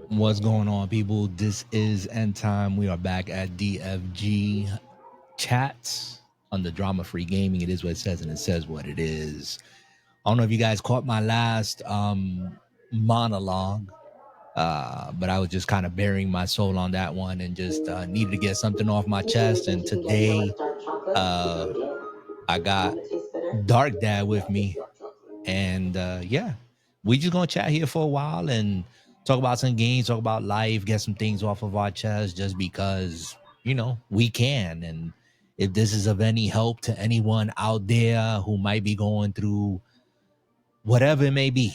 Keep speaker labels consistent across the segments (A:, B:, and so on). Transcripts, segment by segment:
A: What's going on, people? This is End Time. We are back at DFG Chats on the Drama Free Gaming. It is what it says, and it says what it is. I don't know if you guys caught my last monologue, but I was just kind of burying my soul on that one and just needed to get something off my chest. And today, I got Dark Dad with me, and yeah, we just gonna chat here for a while and talk about some games, talk about life, get some things off of our chest, just because we can. And if this is of any help to anyone out there who might be going through whatever it may be,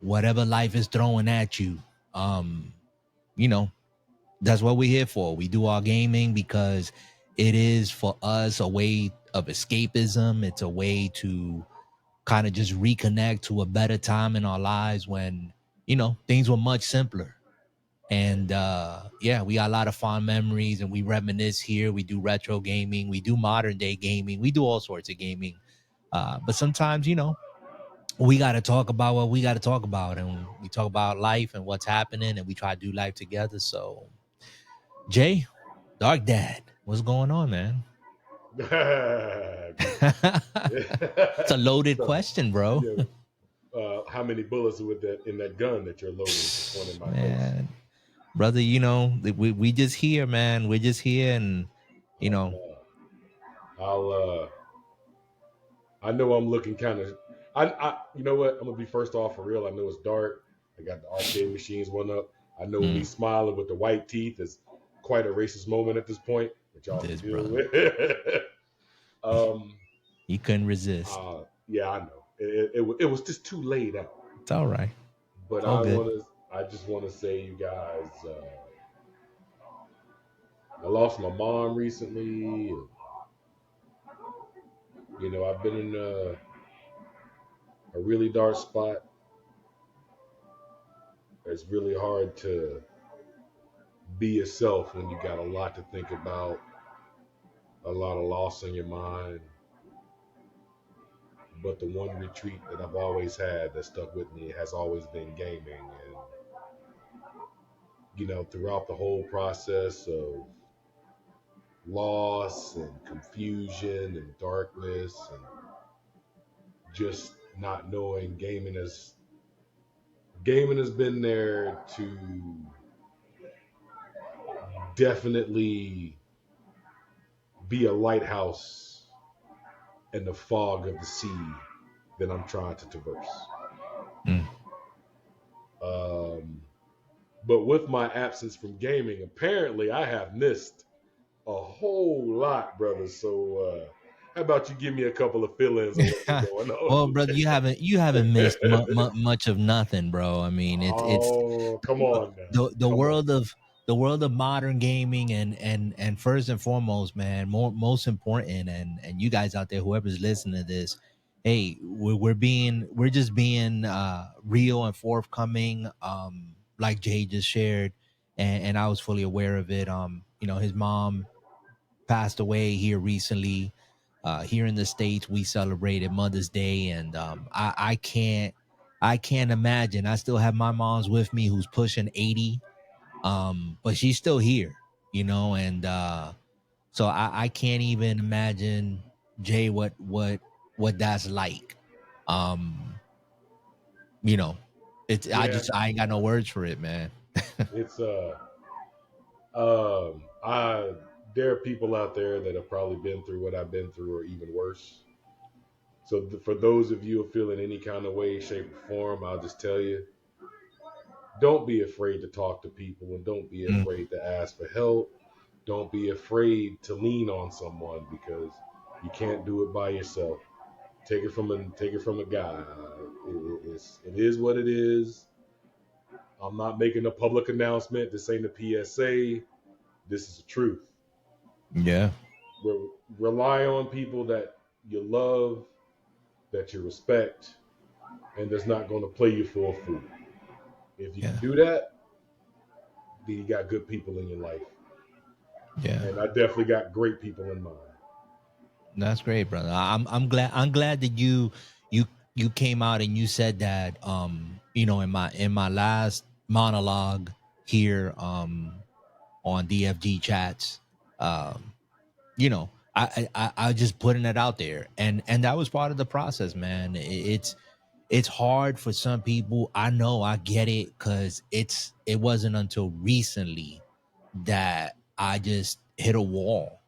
A: whatever life is throwing at you, um, you know, that's what we're here for. We do our gaming because it is for us a way of escapism. It's a way to kind of just reconnect to a better time in our lives when things were much simpler. And yeah, we got a lot of fond memories, and we reminisce here. We do retro gaming, we do modern day gaming, we do all sorts of gaming, but sometimes we got to talk about what we got to talk about, and we talk about life and what's happening, and we try to do life together. So Jay, Dark Dad, what's going on, man? It's a loaded question, bro.
B: How many bullets with that in that gun that you're loading to point in my face?
A: Brother, we just here, man. We're just here, and
B: I'll I know I'm looking kind of. You know what? I'm gonna be first off for real. I know it's dark. I got the arcade machines one up. I know me smiling with the white teeth is quite a racist moment at this point, which y'all can deal with.
A: You couldn't resist.
B: Yeah, I know. It was just too laid out.
A: It's all right.
B: But I just want to say, you guys, I lost my mom recently. I've been in a really dark spot. It's really hard to be yourself when you got a lot to think about, a lot of loss in your mind. But the one retreat that I've always had that stuck with me has always been gaming. And throughout the whole process of loss and confusion and darkness and just not knowing, gaming has been there to definitely be a lighthouse in the fog of the sea that I'm trying to traverse. But with my absence from gaming, apparently I have missed a whole lot, brother. So how about you give me a couple of fill-ins on what's going on?
A: Well, brother, you haven't missed much of nothing, bro. I mean, it's
B: come on
A: now. The world of modern gaming, and first and foremost, man, most important, and you guys out there, whoever's listening to this, hey, we're just being real and forthcoming, like Jay just shared, and I was fully aware of it. His mom passed away here recently. Here in the States, we celebrated Mother's Day, and I can't imagine. I still have my mom's with me, who's pushing 80, but she's still here, and so I can't even imagine, Jay, what that's like. It's yeah. I ain't got no words for it, man.
B: It's there are people out there that have probably been through what I've been through or even worse. So for those of you who feel in any kind of way, shape, or form, I'll just tell you, don't be afraid to talk to people, and don't be afraid to ask for help. Don't be afraid to lean on someone, because you can't do it by yourself. Take it from a guy. It is what it is. I'm not making a public announcement. This ain't a PSA. This is the truth.
A: Yeah.
B: Rely on people that you love, that you respect, and that's not going to play you for a fool. If you can do that, then you got good people in your life.
A: Yeah.
B: And I definitely got great people in mind.
A: That's great, brother. I'm glad that you came out and you said that in my last monologue, here on DFG chats. You know, I just putting it out there, and that was part of the process, man. It's hard for some people. I know, I get it, because it wasn't until recently that I just hit a wall,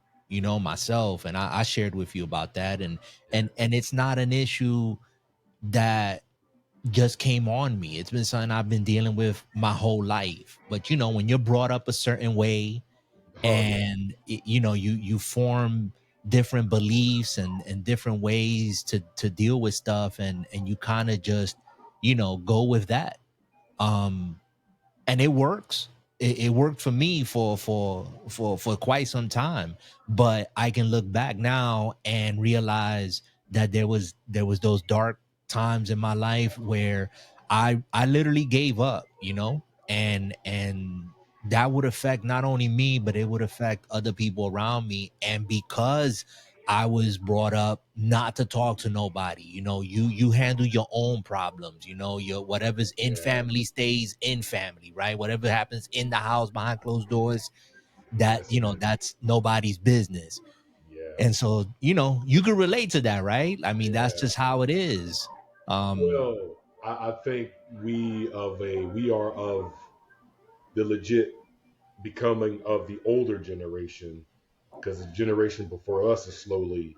A: myself, and I shared with you about that, and
B: Yeah.
A: it's not an issue that just came on me. It's been something I've been dealing with my whole life. But when you're brought up a certain way,
B: Oh yeah.
A: and you form different beliefs and different ways to deal with stuff, and you kind of just go with that. um and it works. It worked for me for quite some time, but I can look back now and realize that there was those dark times in my life where I literally gave up, and that would affect not only me, but it would affect other people around me. And because I was brought up not to talk to nobody. You handle your own problems. Your whatever's in
B: Yeah.
A: family stays in family, right? Whatever happens in the house behind closed doors, that
B: That's it.
A: that's nobody's business.
B: Yeah.
A: And so, you can relate to that, right? I mean, that's
B: Yeah.
A: just how it is. Um,
B: Well, I think we are of the legit becoming of the older generation, because the generation before us is slowly,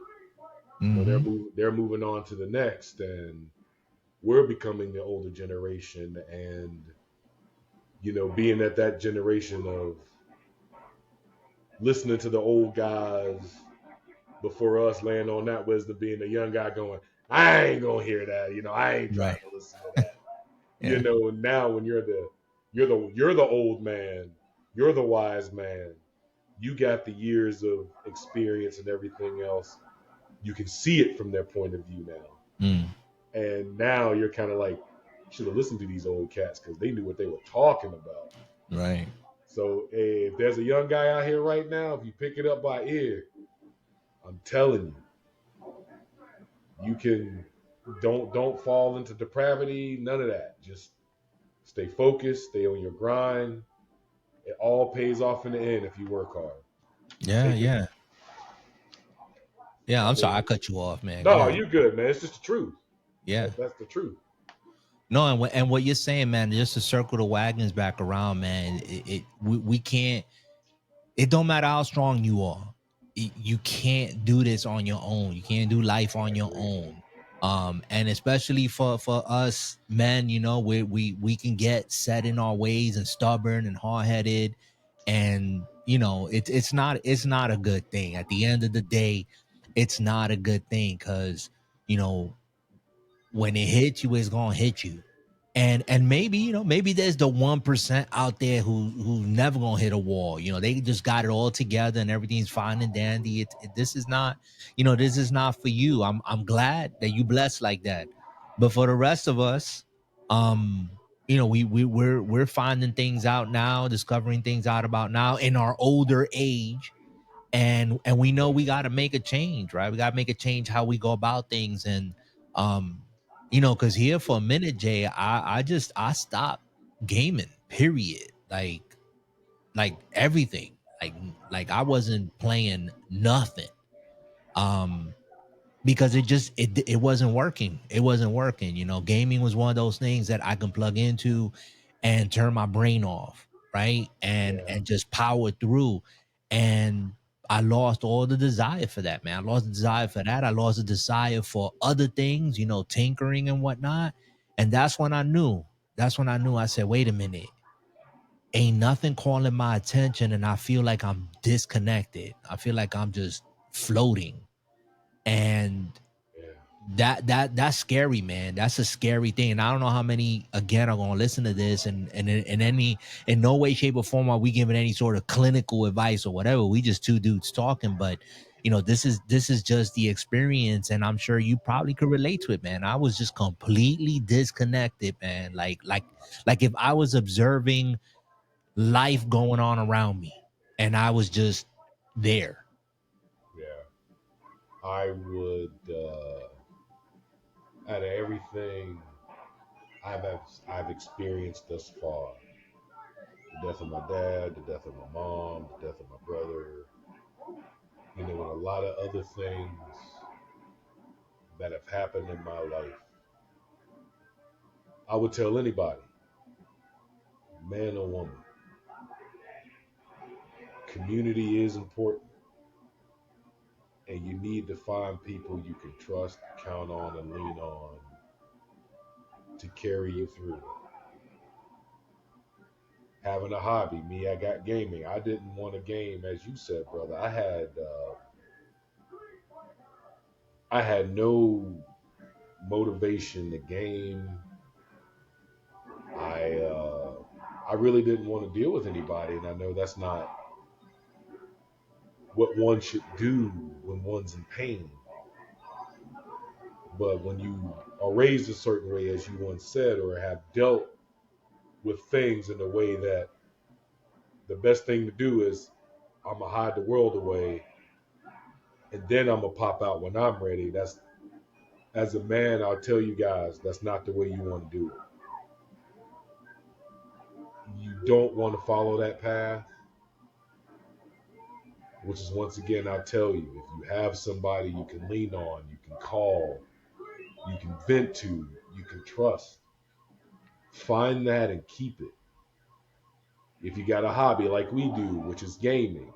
A: mhm,
B: they're moving on to the next, and we're becoming the older generation, and being at that generation of listening to the old guys before us, laying on that wisdom, being the young guy going, I ain't gonna hear that, I ain't
A: right.
B: trying to listen to that.
A: Yeah.
B: Now when you're the old man, you're the wise man, you got the years of experience and everything else. You can see it from their point of view now.
A: Mm,
B: And now you're kind of like, should have listened to these old cats because they knew what they were talking about.
A: right.
B: So hey, if there's a young guy out here right now, if you pick it up by ear, I'm telling you, you can don't fall into depravity, none of that. Just stay focused, stay on your grind. It all pays off in the end if you work hard.
A: Yeah,
B: Take it.
A: yeah. Yeah,
B: I
A: I'm sorry I
B: mean,
A: cut you off, man. Go
B: no,
A: ahead.
B: you good, man. It's just the truth.
A: Yeah.
B: That's the truth.
A: No, and what you're saying, man, just to circle the wagons back around, man, we can't. It don't matter how strong you are. You can't do this on your own. You can't do life
B: I
A: on your
B: agree.
A: own. And especially for us men, we can get set in our ways and stubborn and hard headed, and it's not a good thing. At the end of the day, it's not a good thing, because you know when it hits you, it's gonna hit you. And maybe, maybe there's the 1% out there who's never gonna hit a wall. They just got it all together and everything's fine and dandy. This is not, this is not for you. I'm glad that you blessed like that. But for the rest of us, we're finding things out now, discovering things out about now in our older age, and we know we got to make a change, right? We got to make a change how we go about things. And um because here for a minute, Jay, I stopped gaming, period. Like everything, like I wasn't playing nothing. um because it wasn't working. Gaming was one of those things that I can plug into and turn my brain off, right,
B: Yeah,
A: and just power through. And I lost all the desire for that, man. I lost the desire for that. I lost the desire for other things, tinkering and whatnot. And that's when I knew. I said, wait a minute, ain't nothing calling my attention, and I feel like I'm disconnected. I feel like I'm just floating. And
B: yeah,
A: that's scary, man. That's a scary thing. And I don't know how many again are gonna listen to this, and in no way, shape, or form are we giving any sort of clinical advice or whatever. We just two dudes talking. But this is just the experience, and I'm sure you probably could relate to it, man. I was just completely disconnected, man. Like if I was observing life going on around me, and I was just there.
B: yeah. I would, out of everything I've experienced thus far, The death of my dad, the death of my mom, the death of my brother, and a lot of other things that have happened in my life. I would tell anybody, man or woman, community is important, and you need to find people you can trust, count on, and lean on to carry you through. Having a hobby, me, I got gaming. I didn't want to game, as you said, brother. I had no motivation to game. I I really didn't want to deal with anybody, and I know that's not what one should do when one's in pain. But when you are raised a certain way, as you once said, or have dealt with things in a way that the best thing to do is I'm gonna hide the world away, and then I'm gonna pop out when I'm ready. That's as a man, I'll tell you guys, that's not the way you want to do it. You don't want to follow that path, which is once again, I'll tell you, if you have somebody you can lean on, you can call, you can vent to, you can trust, find that and keep it. If you got a hobby like we do, which is gaming,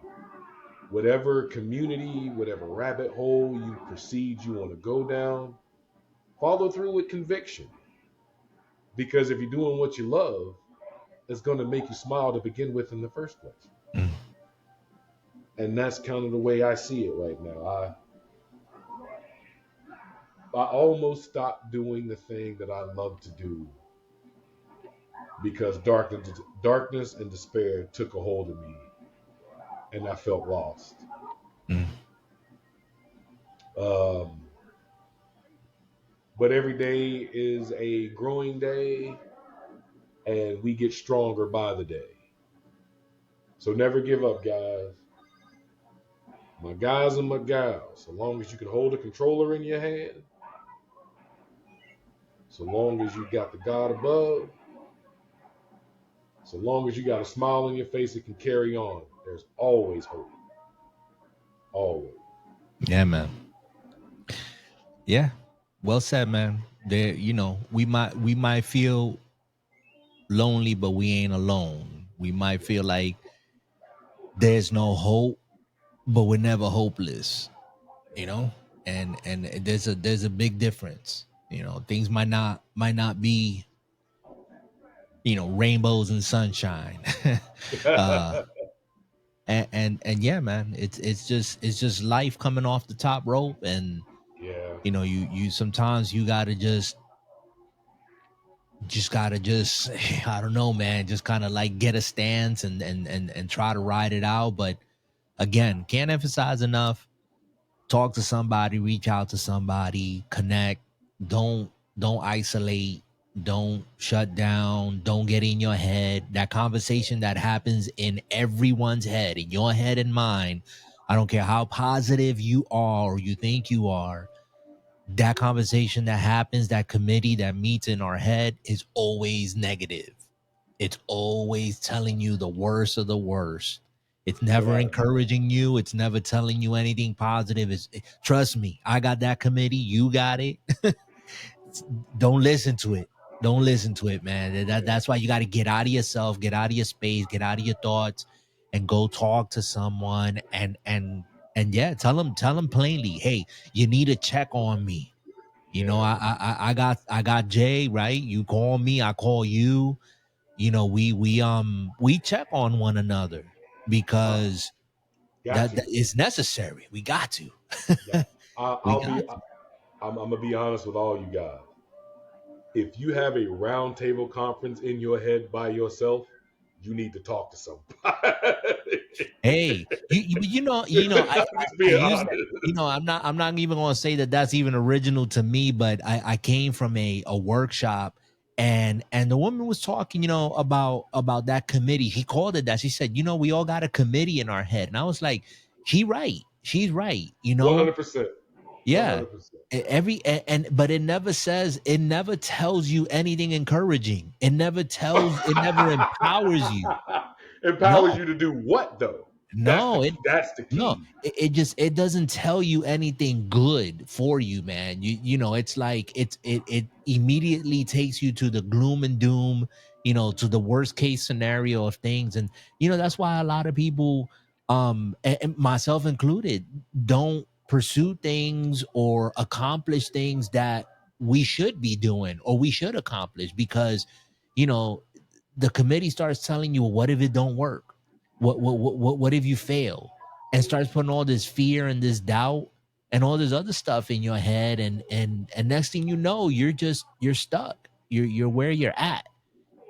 B: whatever community, whatever rabbit hole you perceive you want to go down, follow through with conviction. Because if you're doing what you love, it's going to make you smile to begin with in the first place.
A: Mm.
B: And that's kind of the way I see it right now. I almost stopped doing the thing that I love to do because darkness and despair took a hold of me, and I felt lost.
A: Mm.
B: Um, but every day is a growing day, and we get stronger by the day. So never give up, guys. My guys and my gals, so long as you can hold a controller in your hand, so long as you got the God above, so long as you got a smile on your face that can carry on, there's always hope. Always.
A: Yeah, man. Yeah. Well said, man. There, we might feel lonely, but we ain't alone. We might feel like there's no hope, but we're never hopeless. You know, and there's a big difference. Things might not be rainbows and sunshine. uh, and yeah, man, it's just life coming off the top rope, and
B: Yeah.
A: you sometimes you gotta just gotta just I don't know, man, just kind of like get a stance and try to ride it out. But again, can't emphasize enough, talk to somebody, reach out to somebody, connect. Don't isolate, don't shut down, don't get in your head. That conversation that happens in everyone's head, in your head and mine, I don't care how positive you are or you think you are, that conversation that happens, that committee that meets in our head is always negative. It's always telling you the worst of the worst. It's never
B: Right.
A: encouraging you. It's never telling you anything positive. Trust me, I got that committee. You got it. Don't listen to it. Don't listen to it, man.
B: Yeah.
A: That's why you got to get out of yourself, get out of your space, get out of your thoughts, and go talk to someone. And yeah, tell them plainly, hey, you need to check on me.
B: Yeah.
A: I got Jay, right? You call me, I call you. We check on one another
B: Uh,
A: because
B: got
A: that
B: to.
A: is necessary. We got to.
B: Yeah.
A: We
B: I'll
A: got
B: be.
A: to.
B: I'm gonna be honest with all you guys. If you have a round table conference in your head by yourself, you need to talk to somebody.
A: Hey, I
B: I'm just being
A: use
B: honest.
A: that. I'm not even going to say that that's even original to me, but I came from a workshop, and the woman was talking, about that committee. He called it that. She said, we all got a committee in our head, and I was like, she's right.
B: 100%.
A: Yeah.
B: 100%.
A: But it never says, it never tells you anything encouraging. It never empowers you.
B: Empowers
A: No.
B: you to do what though? That's the
A: No, it
B: that's the
A: no,
B: key.
A: it just it doesn't tell you anything good for you, man. It's like it immediately takes you to the gloom and doom, to the worst case scenario of things. And that's why a lot of people, and myself included, don't pursue things or accomplish things that we should be doing or we should accomplish because, you know, the committee starts telling you, well, what if it don't work? What if you fail? And starts putting all this fear and this doubt and all this other stuff in your head, and next thing you know, you're stuck. You're where you're at,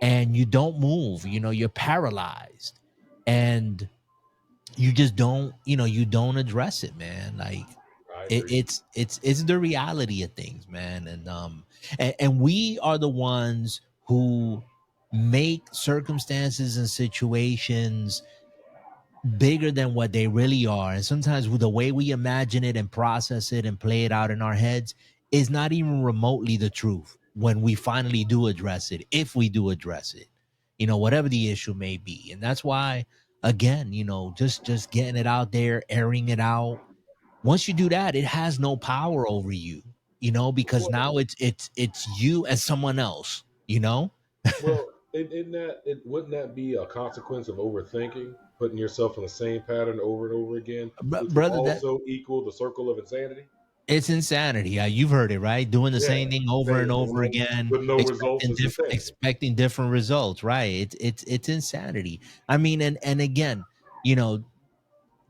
A: and you don't move. You're paralyzed, and you don't address it, man. Like
B: I agree.
A: it's the reality of things, man. And we are the ones who make circumstances and situations bigger than what they really are. And sometimes with the way we imagine it and process it and play it out in our heads is not even remotely the truth when we finally do address it, if we do address it, whatever the issue may be. And that's why, again, just getting it out there, airing it out. Once you do that, it has no power over you, because
B: Well,
A: now it's you and someone else,
B: well, in that, wouldn't that be a consequence of overthinking, putting yourself in the same pattern over and over again, which would
A: brother, that
B: also equal the circle of insanity?
A: it's insanity. You've heard it, right? Doing the
B: Yeah,
A: same thing over and
B: same
A: over again,
B: with no results is insanity.
A: expecting different results, right? It's insanity. I mean, and again, you know,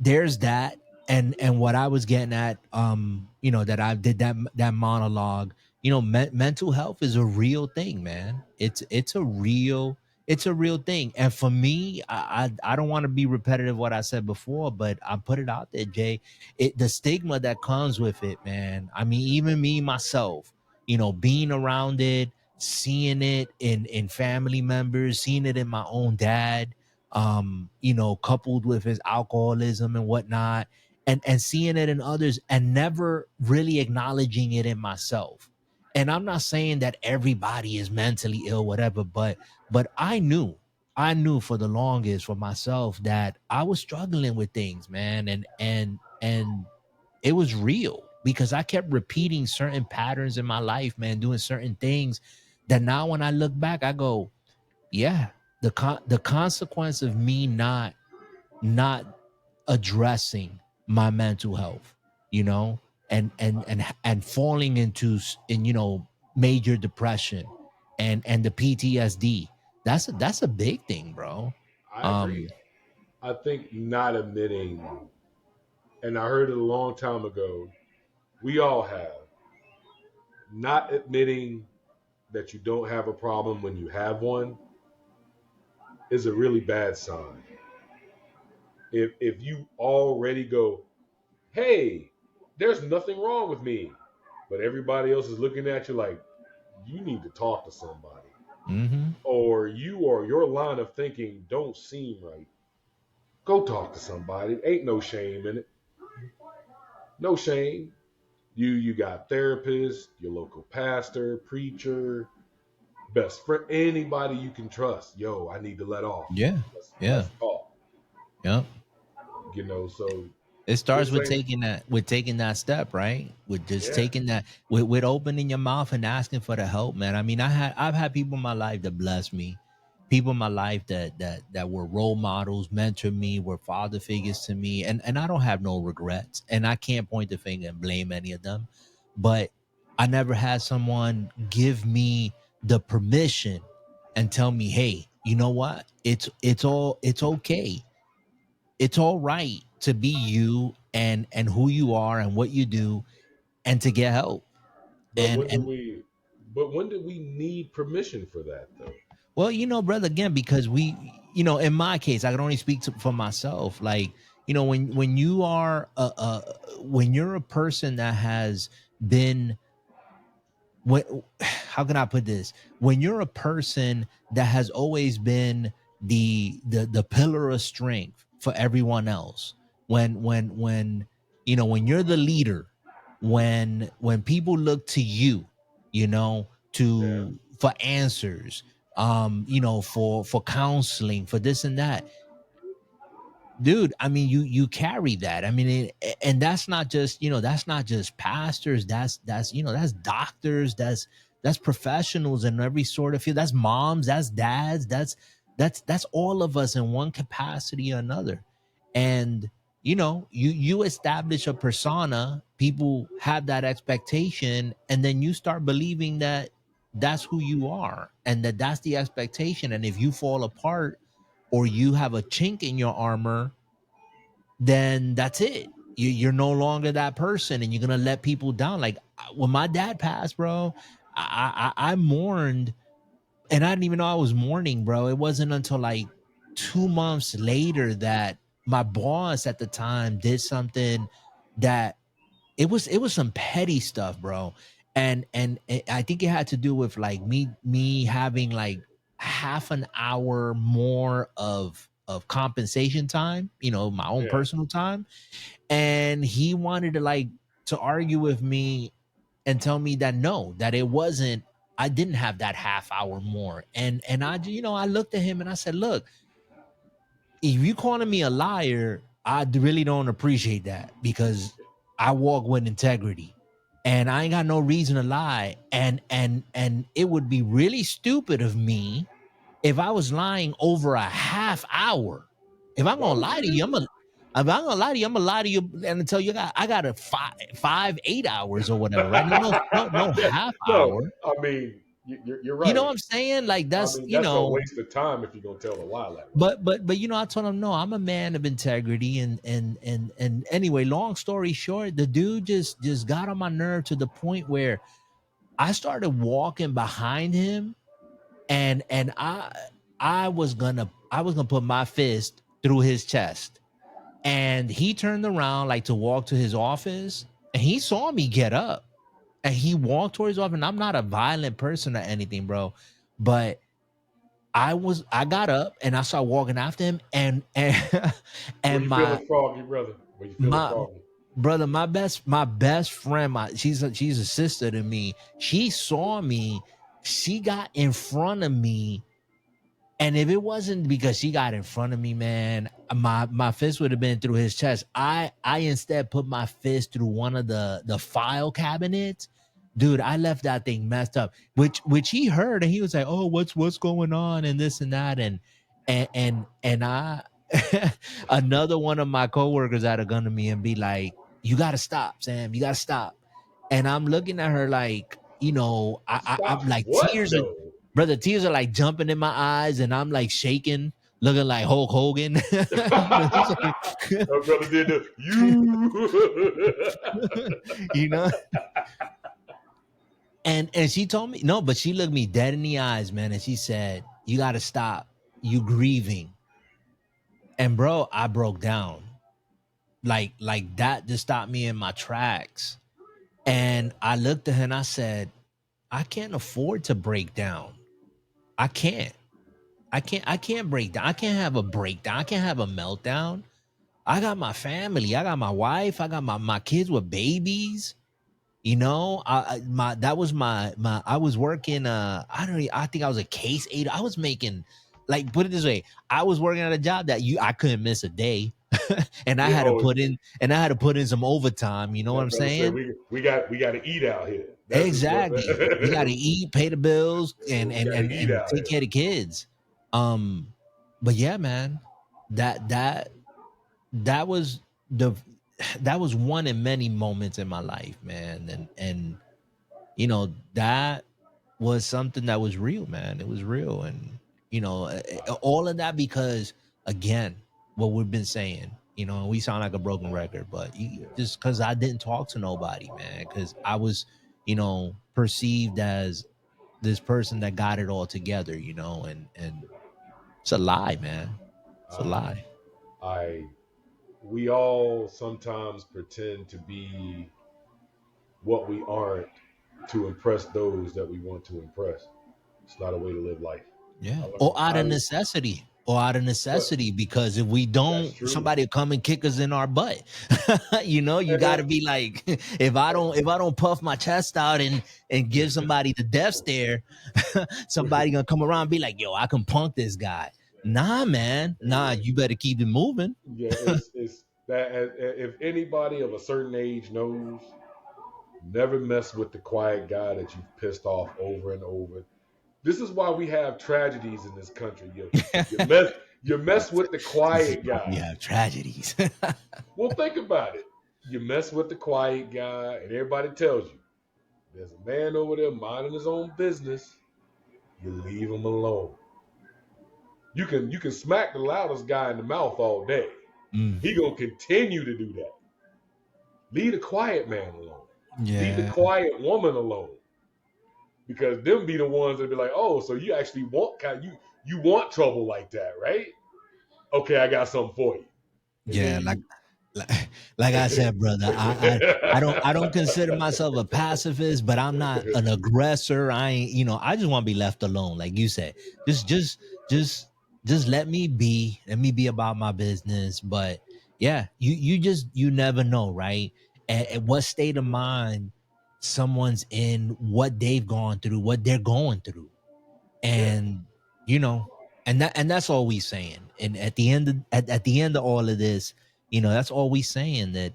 A: there's that, and what I was getting at, that I did that monologue. Mental health is a real thing, man. It's a real thing. And for me, I don't want to be repetitive what I said before, but I put it out there, Jay. The stigma that comes with it, man. I mean, even me myself, being around it, seeing it in family members, seeing it in my own dad, coupled with his alcoholism and whatnot, and seeing it in others and never really acknowledging it in myself. And I'm not saying that everybody is mentally ill, whatever, but I knew for the longest for myself that I was struggling with things, man, and it was real because I kept repeating certain patterns in my life, man, doing certain things that now when I look back, I go, yeah, the consequence of me not addressing my mental health, you know, and falling in major depression and the PTSD. That's a big thing, bro.
B: I agree.
A: Um,
B: I think not admitting, and I heard it a long time ago. We all have not admitting that you don't have a problem when you have one is a really bad sign. If you already go, hey, there's nothing wrong with me, but everybody else is looking at you like you need to talk to somebody,
A: mm-hmm.
B: or your line of thinking don't seem right. Go talk to somebody. Ain't no shame in it. No shame. You got therapists, your local pastor, preacher, best friend, anybody you can trust. Yo, I need to let off.
A: Yeah, yeah,
B: Let's talk.
A: yeah.
B: So
A: It starts
B: this
A: with
B: ain't
A: taking that step, right? With just
B: yeah.
A: taking that, with opening your mouth and asking for the help, man. I mean, I've had people in my life that blessed me, people in my life that were role models, mentored me, were father figures to me, and I don't have no regrets, and I can't point the finger and blame any of them, but I never had someone give me the permission and tell me, hey, you know what? It's okay, it's all right to be you and who you are and what you do and to get help.
B: But
A: and
B: when do
A: and
B: we but when do we need permission for that though?
A: well, brother, again, because in my case, I can only speak for myself. Like, when you are when you're a person that has been, when how can I put this, when you're a person that has always been the pillar of strength for everyone else, when you're the leader, when people look to you, you know,
B: Yeah.
A: to for answers, for counseling, for this and that, dude. I mean, you carry that. I mean, and that's not just, that's not just pastors. That's that's doctors. That's professionals in every sort of field. That's moms. That's dads. That's all of us in one capacity or another. And you establish a persona. People have that expectation, and then you start believing that that's who you are, and that's the expectation. And if you fall apart or you have a chink in your armor, then that's it. You're no longer that person, and you're gonna let people down. Like when my dad passed, bro, I mourned, and I didn't even know I was mourning, bro. It wasn't until like 2 months later that my boss at the time did something that it was some petty stuff, bro. And I think it had to do with like me having like half an hour more of compensation time, my own
B: Yeah.
A: personal time. And he wanted to argue with me and tell me that no, that it wasn't, I didn't have that half hour more. And I looked at him and I said, look, if you calling me a liar, I really don't appreciate that, because I walk with integrity and I ain't got no reason to lie. And it would be really stupid of me if I was lying over a half hour. If I'm
B: Why
A: gonna
B: would
A: lie
B: you
A: to
B: do
A: you,
B: that?
A: I'm gonna lie to you and tell you I got a 8 hours or whatever, right? No
B: Yeah,
A: half
B: no,
A: hour.
B: I mean, you're
A: You know
B: right.
A: what I'm saying? Like
B: I
A: that's
B: mean, that's a waste of time if you're gonna tell a lie like that.
A: but I told him no, I'm a man of integrity. And anyway, long story short, the dude just got on my nerve to the point where I started walking behind him, and I was gonna put my fist through his chest. And he turned around like to walk to his office, and he saw me get up, and he walked towards his office. And I'm not a violent person or anything, bro, but I got up and I started walking after him, and
B: Were
A: and
B: you
A: my
B: feeling froggy, brother? Were you feeling
A: my
B: froggy?
A: brother, my best friend, she's a sister to me. She saw me. She got in front of me. And if it wasn't because she got in front of me, man, my fist would have been through his chest. I instead put my fist through one of the file cabinets. Dude, I left that thing messed up. Which he heard, and he was like, "Oh, what's going on?" and this and that. And I another one of my coworkers had a gun to me and be like, "You gotta stop, Sam. You gotta stop." And I'm looking at her like, I'm
B: Stop
A: like
B: what though?
A: tears are like jumping in my eyes, and I'm like shaking, looking like Hulk Hogan. It's like,
B: My brother did the you.
A: you know. And she told me no, but she looked me dead in the eyes, man, and she said, "You got to stop. You grieving." And bro, I broke down. Like that just stopped me in my tracks. And I looked at her and I said, "I can't afford to break down. I can't. I can't break down. I can't have a breakdown. I can't have a meltdown. I got my family. I got my wife. I got my kids with babies. My that was my. I was working. I don't. I think I was a case aide. I was making, like, put it this way. I was working at a job that I couldn't miss a day, and I
B: Yeah,
A: had to
B: oh,
A: put in some overtime. You know what
B: that
A: I'm
B: brother said
A: saying?
B: we got to eat out here. That's just what.
A: Exactly. We got to eat, pay the bills, and
B: We
A: and
B: got to
A: and
B: eat
A: and
B: out
A: take
B: here.
A: care of the kids. But yeah, man, that that that was the that was one in many moments in my life, man. And that was something that was real, man. It was real. And all of that because, again, what we've been saying, we sound like a broken record, but
B: Yeah.
A: just because I didn't talk to nobody, man, because I was perceived as this person that got it all together, and it's a lie, man. It's a
B: Uh,
A: lie.
B: I we all sometimes pretend to be what we aren't to impress those that we want to impress. It's not a way to live life.
A: Yeah.
B: I
A: Or
B: learned.
A: out
B: I
A: of necessity. or out of
B: But
A: necessity, because if we
B: that's
A: don't,
B: true.
A: somebody will come and kick us in our butt. You know, you
B: And
A: got to
B: then
A: be like, if I don't puff my chest out and give somebody the death stare, somebody gonna come around and be like, yo, I can punk this guy. Nah, man, nah, you better keep it moving.
B: yeah, it's that if anybody of a certain age knows, never mess with the quiet guy that you've pissed off over and over. This is why we have tragedies in this country. You mess you mess with the
A: This is
B: quiet
A: why we
B: guy.
A: have tragedies.
B: Well, think about it. You mess with the quiet guy, and everybody tells you there's a man over there minding his own business. You leave him alone. You can smack the loudest guy in the mouth all day.
A: Mm,
B: He gonna continue to do that. Leave the quiet man alone. Leave the
A: yeah,
B: quiet woman alone. Because them be the ones that be like, oh, so you actually want you want trouble like that, right? Okay, I got something for you. And then
A: yeah. Like,
B: you
A: like, like I said, brother, I don't consider myself a pacifist, but I'm not an aggressor. I ain't, I just want to be left alone. Like you said, just, just, just, just let me be about my business. But yeah, you never know, right? And what state of mind someone's in, what they've gone through, what they're going through,
B: yeah.
A: and you know and that's all we saying. And at the end of all of this, that's all we saying, that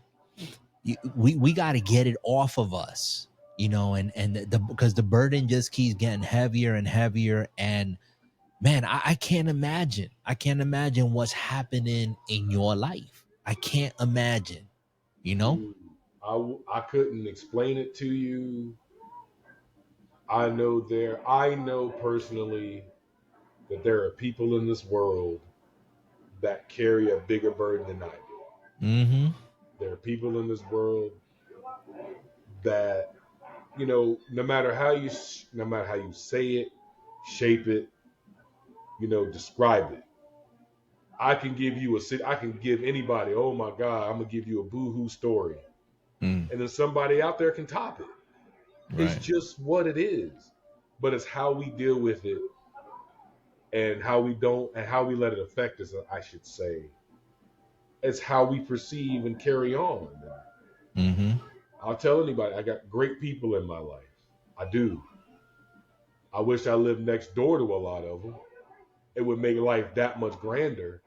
A: we got to get it off of us, and because the burden just keeps getting heavier and heavier. And man, I can't imagine what's happening in your life. I can't imagine, you know.
B: Dude, I couldn't explain it to you. I know personally that there are people in this world that carry a bigger burden than I do.
A: Mm-hmm.
B: There are people in this world that no matter how you say it, shape it, describe it. I can give anybody, oh my God, I'm gonna give you a boohoo story,
A: Mm,
B: and then somebody out there can top it. It's
A: right.
B: just what it is, but it's how we deal with it and how we let it affect us. I should say, it's how we perceive and carry on.
A: Mm-hmm.
B: I'll tell anybody, I got great people in my life. I do. I wish I lived next door to a lot of them. It would make life that much grander.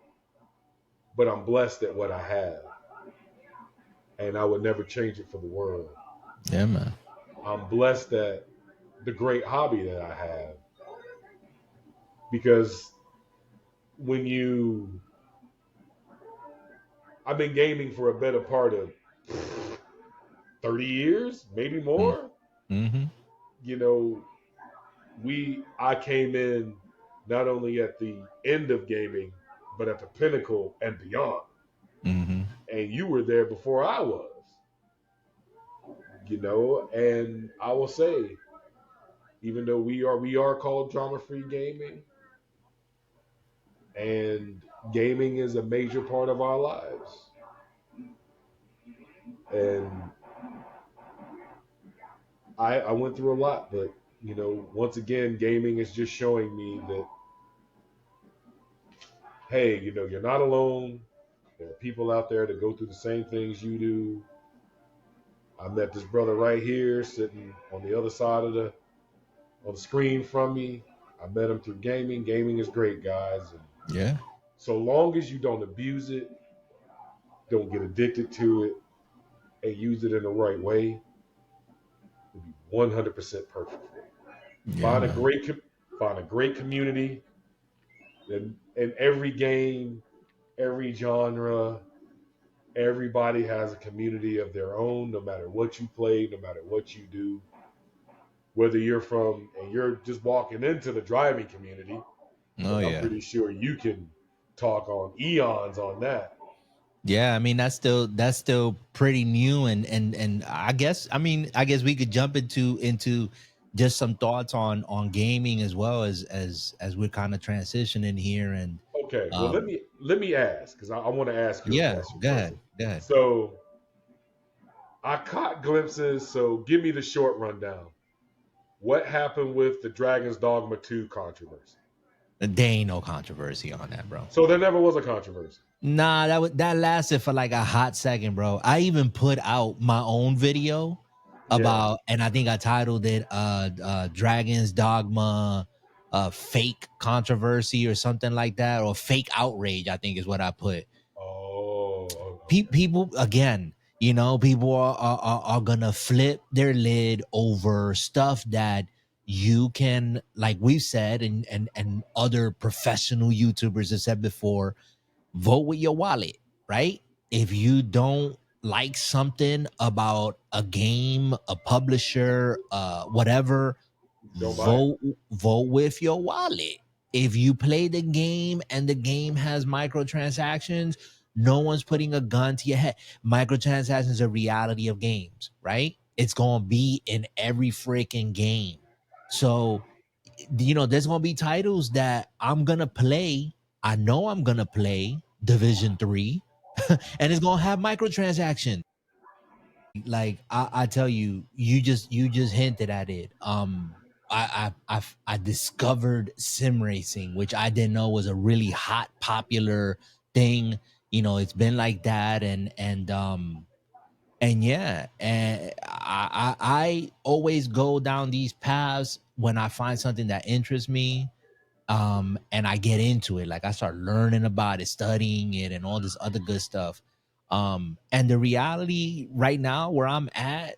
B: But I'm blessed at what I have, and I would never change it for the world.
A: Yeah, man.
B: I'm blessed at the great hobby that I have, because when you, I've been gaming for a better part of 30 years, maybe
A: Mm,
B: more.
A: mm-hmm.
B: You know, I came in not only at the end of gaming, but at the pinnacle and beyond.
A: Mm-hmm.
B: And you were there before I was, and I will say, even though we are called drama free gaming, and gaming is a major part of our lives. And I went through a lot, but once again, gaming is just showing me that, hey, you're not alone. There are people out there that go through the same things you do. I met this brother right here sitting on the other side of the screen from me. I met him through gaming. Gaming is great, guys. And
A: Yeah.
B: so long as you don't abuse it, don't get addicted to it, and use it in the right way, it'll be 100% perfect for you.
A: Yeah,
B: Find a
A: man.
B: great find a great community in every game, every genre. Everybody has a community of their own, no matter what you play, no matter what you do. Whether you're just walking into the driving community,
A: Oh
B: then I'm
A: yeah.
B: pretty sure you can talk on eons on that.
A: Yeah, I mean that's still pretty new. And I guess we could jump into just some thoughts on gaming, as well as we're kind of transitioning here. And
B: Okay, well let
A: um
B: me let me ask, because I want to ask you a
A: yeah,
B: question
A: go
B: first.
A: ahead. Go ahead.
B: So I caught glimpses. So give me the short rundown. What happened with the Dragon's Dogma 2 controversy?
A: There ain't no controversy on that, bro.
B: So there never was a controversy.
A: Nah, that lasted for like a hot second, bro. I even put out my own video
B: Yeah.
A: about, and I think I titled it Dragon's Dogma fake controversy or something like that, or fake outrage, I think is what I put.
B: Okay.
A: People, again, people are gonna flip their lid over stuff that you can, like we've said, and other professional YouTubers have said before, vote with your wallet, right? If you don't like something about a game, a publisher, whatever,
B: Don't buy it.
A: vote with your wallet. If you play the game and the game has microtransactions, no one's putting a gun to your head. Microtransactions are reality of games, right? It's gonna be in every freaking game. So there's gonna be titles that I'm gonna play. I know I'm gonna play Division 3, and it's gonna have microtransactions. Like I tell you, you just hinted at it. I discovered sim racing, which I didn't know was a really hot, popular thing. It's been like that, and yeah, and I always go down these paths when I find something that interests me, and I get into it. Like I start learning about it, studying it, and all this other good stuff. And the reality right now where I'm at,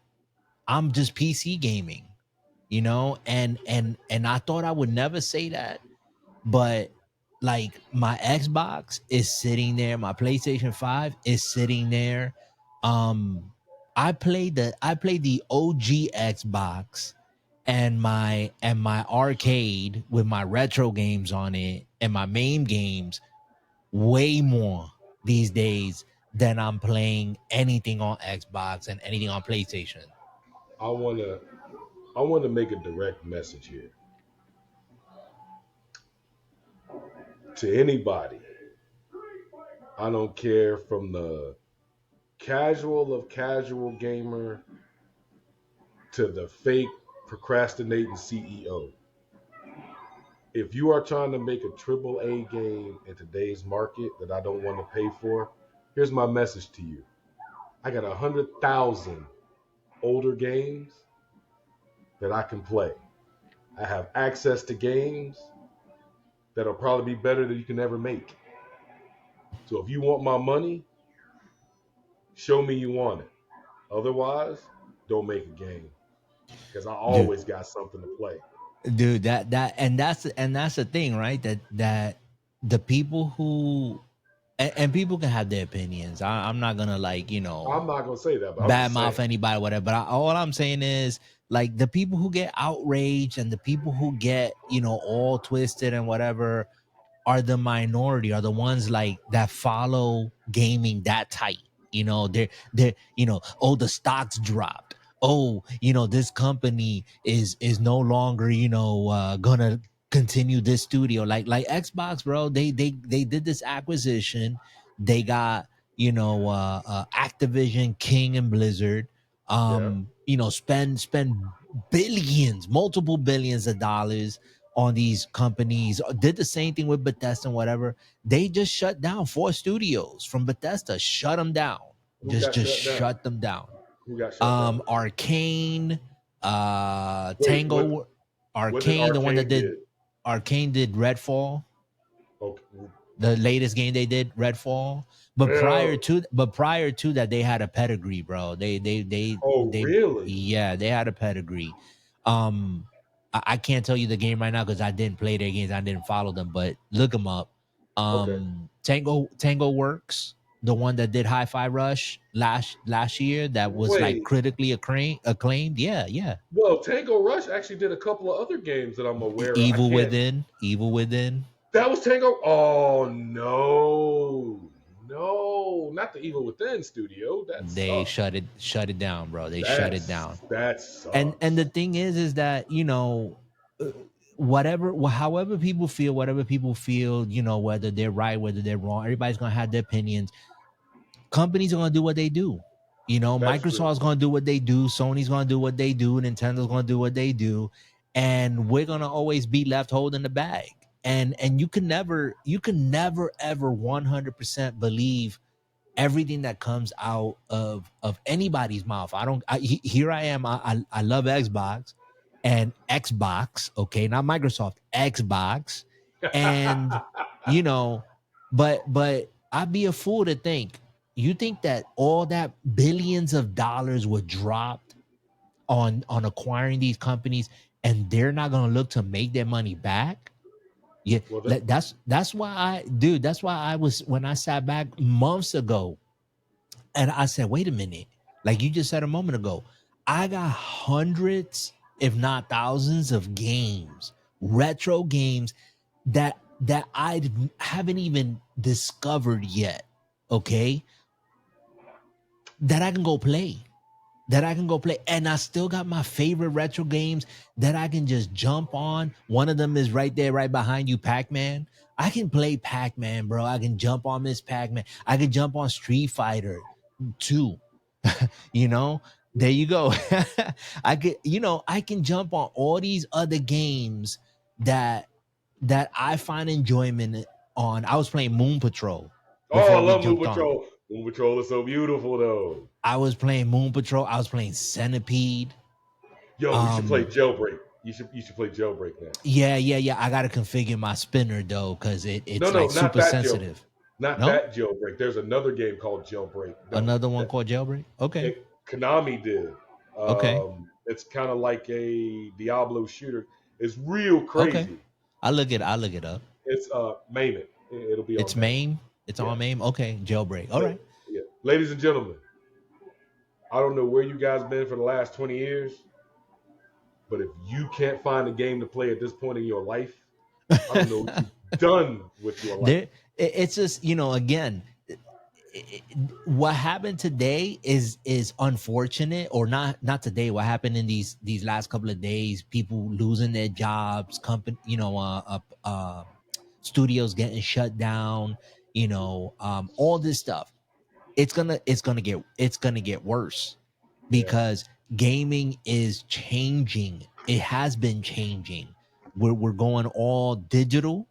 A: I'm just PC gaming, and I thought I would never say that, but like my Xbox is sitting there, my PlayStation 5 is sitting there. Um I played the OG Xbox and my arcade with my retro games on it and my main games way more these days than I'm playing anything on Xbox and anything on PlayStation.
B: I wanna I wanna make a direct message here to anybody. I don't care, from the casual of casual gamer to the fake procrastinating CEO. If you are trying to make a triple A game in today's market that I don't want to pay for, here's my message to you. I got 100,000 older games that I can play. I have access to games that'll probably be better than you can ever make. So if you want my money, show me you want it. Otherwise, don't make a game, because I
A: Dude,
B: always got something to play.
A: that's the thing, right? That the people who and people can have their opinions. I'm not gonna, like,
B: I'm not gonna say that, but I'm
A: bad
B: just
A: mouth
B: saying.
A: anybody, whatever. But all I'm saying is, like, the people who get outraged and the people who get all twisted and whatever are the minority, are the ones like that follow gaming that tight. Oh, the stocks dropped. Oh, this company is no longer, gonna continue this studio. Like Xbox, bro. They did this acquisition. They got, Activision, King, and Blizzard.
B: Yeah.
A: Spend billions, multiple billions of dollars on these companies. Did the same thing with Bethesda and whatever. They just shut down 4 studios from Bethesda. Shut them down.
B: Who
A: Just
B: got
A: just
B: shut down?
A: shut them down.
B: Who got shut down?
A: Arcane,
B: Wait,
A: Tango,
B: what did
A: Arcane, the one that
B: Arcane
A: did
B: did?
A: Arcane did Redfall,
B: Okay.
A: the latest game they did, Redfall. But prior
B: Well,
A: to that, they had a pedigree, bro.
B: oh
A: They
B: really?
A: Yeah, they had a pedigree. I can't tell you the game right now because I didn't play their games. I didn't follow them, but look them up.
B: Okay.
A: Tango Works, the one that did Hi-Fi Rush last year, that was like
B: Wait.
A: critically acclaimed. Yeah, yeah.
B: Well, Tango Rush actually did a couple of other games that I'm aware of. I
A: Evil
B: can't.
A: Within, Evil Within.
B: That was Tango. Oh no, no, not the Evil Within studio. That
A: They
B: sucks.
A: shut it down, bro. They shut it down.
B: That
A: And the
B: sucks.
A: thing is that uh, however people feel, whether they're right, whether they're wrong, everybody's gonna have their opinions. Companies are gonna do what they do.
B: That's true.
A: Microsoft's gonna do what they do, Sony's gonna do what they do, Nintendo's gonna do what they do, and we're gonna always be left holding the bag. and you can never ever 100% believe everything that comes out of anybody's mouth. Here I am. I love Xbox and Xbox. Okay, not Microsoft. Xbox, and you know, but I'd be a fool to think. You think that all that billions of dollars were dropped on acquiring these companies, and they're not gonna look to make their money back? Yeah,
B: Well,
A: that's why dude. That's why I was when I sat back months ago and I said, wait a minute. Like you just said a moment ago, I got hundreds, if not thousands, of games, retro games that I haven't even discovered yet. Okay. That I can go play. That I can go play. And I still got my favorite retro games that I can just jump on. One of them is right there, right behind you, Pac-Man. I can play Pac-Man, bro. I can jump on Miss Pac-Man. I can jump on Street Fighter 2. you know, there you go. I can jump on all these other games that I find enjoyment on. I was playing Moon Patrol
B: oh, I
A: before we
B: love Moon
A: jumped on.
B: Patrol. Moon Patrol is so beautiful, though.
A: I was playing Moon Patrol. I was playing Centipede.
B: Yo, we should play
A: Um,
B: Jailbreak. You should play Jailbreak now.
A: yeah. I gotta configure my spinner though, because
B: No,
A: it's
B: no,
A: like
B: not
A: super
B: that jail,
A: sensitive.
B: not
A: No,
B: that Jailbreak. There's another game called Jailbreak. No,
A: another one
B: that
A: called Jailbreak. Okay,
B: Konami did.
A: okay,
B: It's kind of like a Diablo shooter. It's real
A: okay.
B: crazy.
A: I'll look it up.
B: It's MAME it. It'll be
A: It's
B: on MAME.
A: MAME. It's
B: Yeah.
A: on MAME. Okay, Jailbreak. All
B: La-
A: right.
B: yeah. Ladies and gentlemen, I don't know where you guys been for the last 20 years, but if you can't find a game to play at this point in your life, I don't know what you've done with your life.
A: There, it's just again, what happened today is unfortunate, or not today. What happened in these last couple of days? People losing their jobs, company, studios getting shut down. All this stuff. It's gonna get worse
B: Yeah.
A: because gaming is changing. It has been changing. We're going all digital.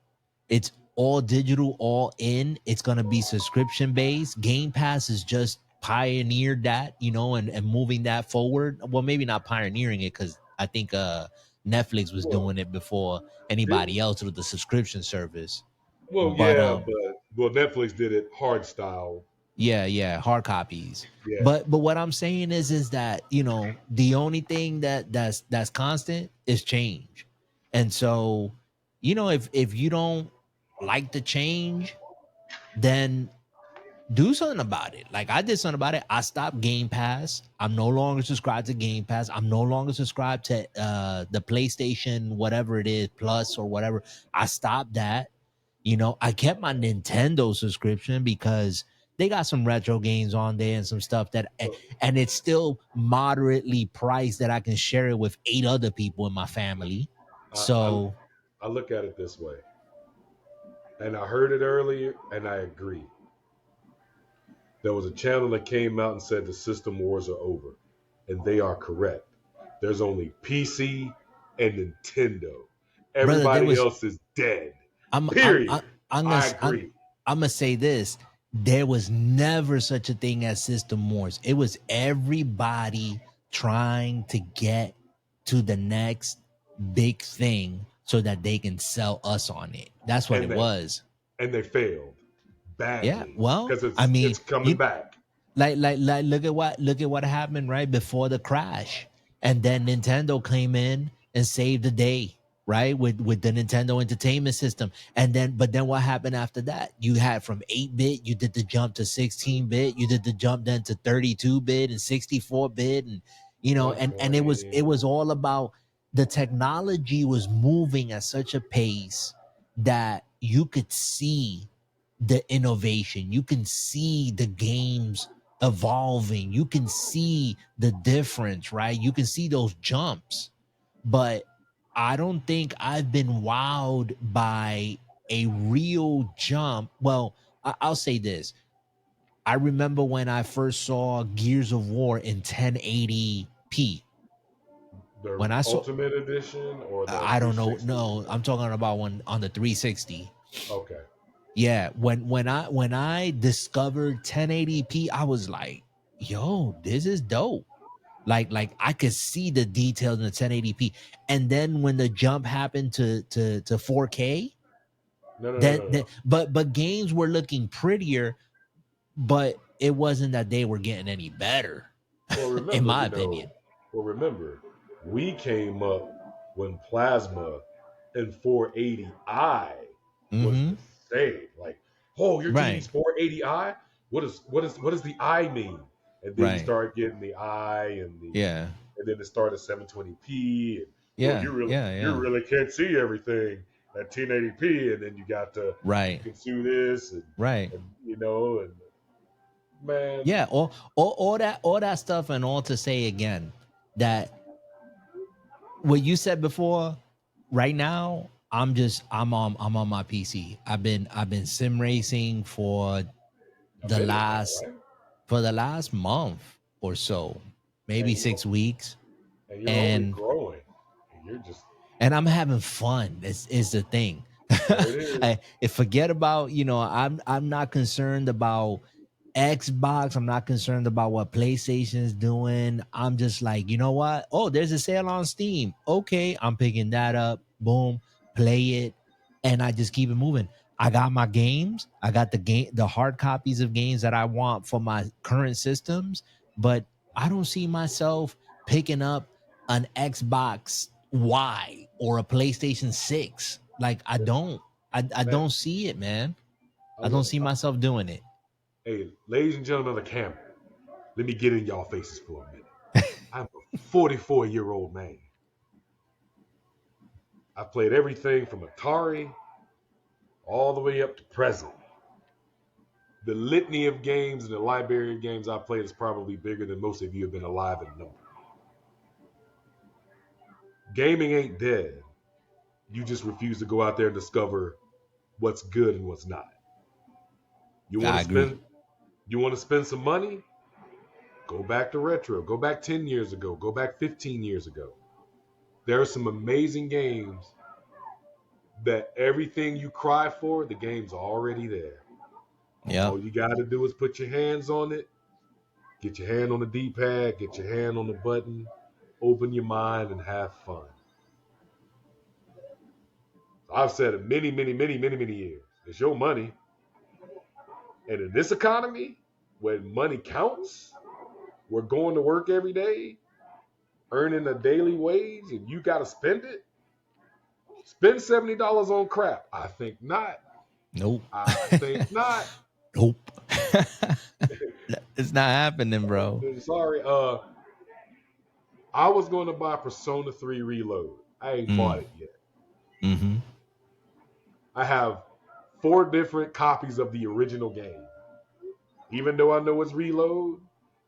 A: It's all digital, all in. It's gonna be subscription based. Game Pass is just pioneered that, and moving that forward. Well, maybe not pioneering it because I think Netflix was
B: Well,
A: doing it before
B: did
A: anybody else with the subscription service.
B: well,
A: But
B: yeah, but well, Netflix did it hard style.
A: yeah, hard copies.
B: Yeah.
A: But what I'm saying is that the only thing that's constant is change. And so if you don't like the change, then do something about it. Like I did something about it. I stopped Game Pass. I'm no longer subscribed to Game Pass. I'm no longer subscribed to the PlayStation, whatever it is, Plus or whatever. I stopped that. I kept my Nintendo subscription because they got some retro games on there and some stuff
B: So
A: and it's still moderately priced that I can share it with 8 other people in my family.
B: I, I
A: So
B: I look at it this way, and I heard it earlier, and I agree. There was a channel that came out and said the system wars are over, and they are correct. There's only PC and Nintendo.
A: brother, there
B: Everybody
A: was
B: else is dead.
A: I'm I'm
B: Period.
A: I'm I'm gonna
B: I
A: I'm,
B: agree.
A: I'm gonna say this. There was never such a thing as system wars. It was everybody trying to get to the next big thing so that they can sell us on it. That's what
B: And
A: it
B: they
A: was.
B: and they failed
A: Yeah.
B: badly
A: Well,
B: because
A: I mean,
B: it's coming
A: you
B: back.
A: like look at what happened right before the crash, and then Nintendo came in and saved the day, right, with the Nintendo Entertainment System. And then what happened after that? You had from 8-bit, you did the jump to 16-bit, you did the jump then to 32-bit and 64-bit, and and it was all about the technology was moving at such a pace that you could see the innovation. You can see the games evolving. You can see the difference, right? You can see those jumps. But I don't think I've been wowed by a real jump. Well, I'll say this. I remember when I first saw Gears of War in 1080p.
B: The
A: When I saw,
B: Ultimate Edition or the
A: I don't know.
B: 360?
A: No, I'm talking about one on the 360.
B: Okay.
A: Yeah, when I discovered 1080p, I was like, "Yo, this is dope." Like I could see the details in the 1080p, and then when the jump happened to 4K,
B: No, no, no,
A: then,
B: no,
A: then
B: no.
A: but games were looking prettier, but it wasn't that they were getting any better,
B: Well,
A: in
B: remember,
A: my
B: you know,
A: opinion.
B: well, remember, we came up when plasma and 480i was
A: Mm-hmm.
B: the same. Like, oh, your
A: Right,
B: TV's 480i? What does the I mean? And then you
A: right,
B: start getting the I
A: yeah,
B: and then it started 720p and well,
A: yeah, yeah,
B: you
A: yeah.
B: really can't see everything at 1080p, and then you got to you
A: Right,
B: can do this
A: right.
B: and you know and man,
A: Yeah, all that stuff, and all to say again that what you said before, right now I'm on my PC. I've been sim racing
B: a
A: the
B: minute now,
A: last
B: right?
A: for the last month or so, maybe
B: And you
A: 6 weeks.
B: and you're only
A: And
B: growing. And you're just
A: I'm having fun. Is the thing.
B: there. It is.
A: I forget about, I'm not concerned about Xbox. I'm not concerned about what PlayStation is doing. I'm just like, you know what? Oh, there's a sale on Steam. Okay, I'm picking that up. Boom, play it, and I just keep it moving. I got my games. I got the hard copies of games that I want for my current systems, but I don't see myself picking up an Xbox Y or a PlayStation 6. Like I don't. I
B: Man,
A: don't see it, man.
B: I
A: I don't
B: look.
A: see myself doing it.
B: Hey, ladies and gentlemen of the camera, let me get in y'all faces for a minute. I'm a 44-year-old man. I've played everything from Atari all the way up to present. The litany of games and the library of games I've played is probably bigger than most of you have been alive in number. Gaming ain't dead. You just refuse to go out there and discover what's good and what's not. You want
A: I
B: to
A: agree.
B: spend you want to spend some money? Go back to retro. Go back 10 years ago. Go back 15 years ago. There are some amazing games that everything you cry for, the game's already there.
A: Yep.
B: All you got to do is put your hands on it, get your hand on the D-pad, get your hand on the button, open your mind, and have fun. I've said it many, many, many, many, many years. It's your money. And in this economy, when money counts, we're going to work every day, earning a daily wage, and you got to spend it. Spend $70 on crap. I think not.
A: Nope.
B: I think not.
A: Nope. It's not happening, bro.
B: Sorry. I was going to buy Persona 3 Reload. I ain't
A: Mm.
B: bought it yet.
A: Mm-hmm.
B: I have 4 different copies of the original game. Even though I know it's Reload,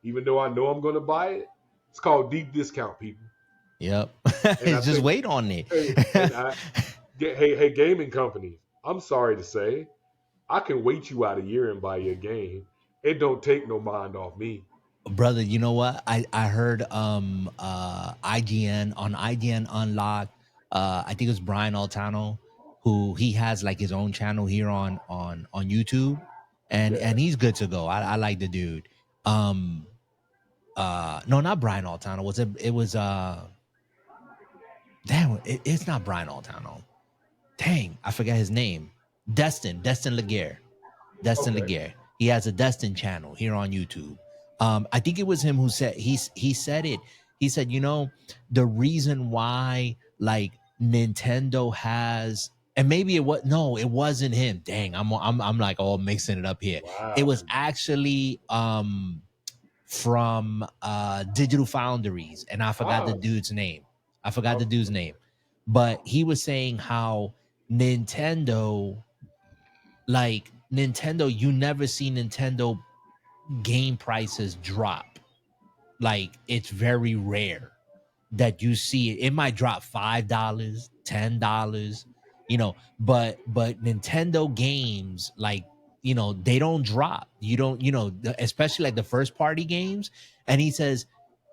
B: even though I know I'm going to buy it, it's called deep discount, people.
A: Yep.
B: And I
A: Just
B: think,
A: wait on it.
B: hey, and hey, gaming companies, I'm sorry to say, I can wait you out a year and buy your game. It don't take no mind off me.
A: Brother, you know what? I heard IGN Unlocked. I think it was Brian Altano, who he has like his own channel here on YouTube,
B: Yeah.
A: and he's good to go. I like the dude. Um no, not Brian Altano. It was damn, it's not Brian Altano. Dang, I forgot his name. Destin Laguerre. Destin
B: Okay.
A: Laguerre. He has a Destin channel here on YouTube. I think it was him who said he said it. He said, the reason why like Nintendo has, and maybe it was, no, it wasn't him. Dang, I'm like all mixing it up here. It
B: Wow.
A: was actually from Digital Foundries, and I forgot the
B: Ah,
A: dude's name. I forgot the
B: um,
A: dude's name, but he was saying how Nintendo, you never see Nintendo game prices drop. Like it's very rare that you see it. It might drop $5, $10, but Nintendo games, like, they don't drop. You don't, especially like the first party games. And he says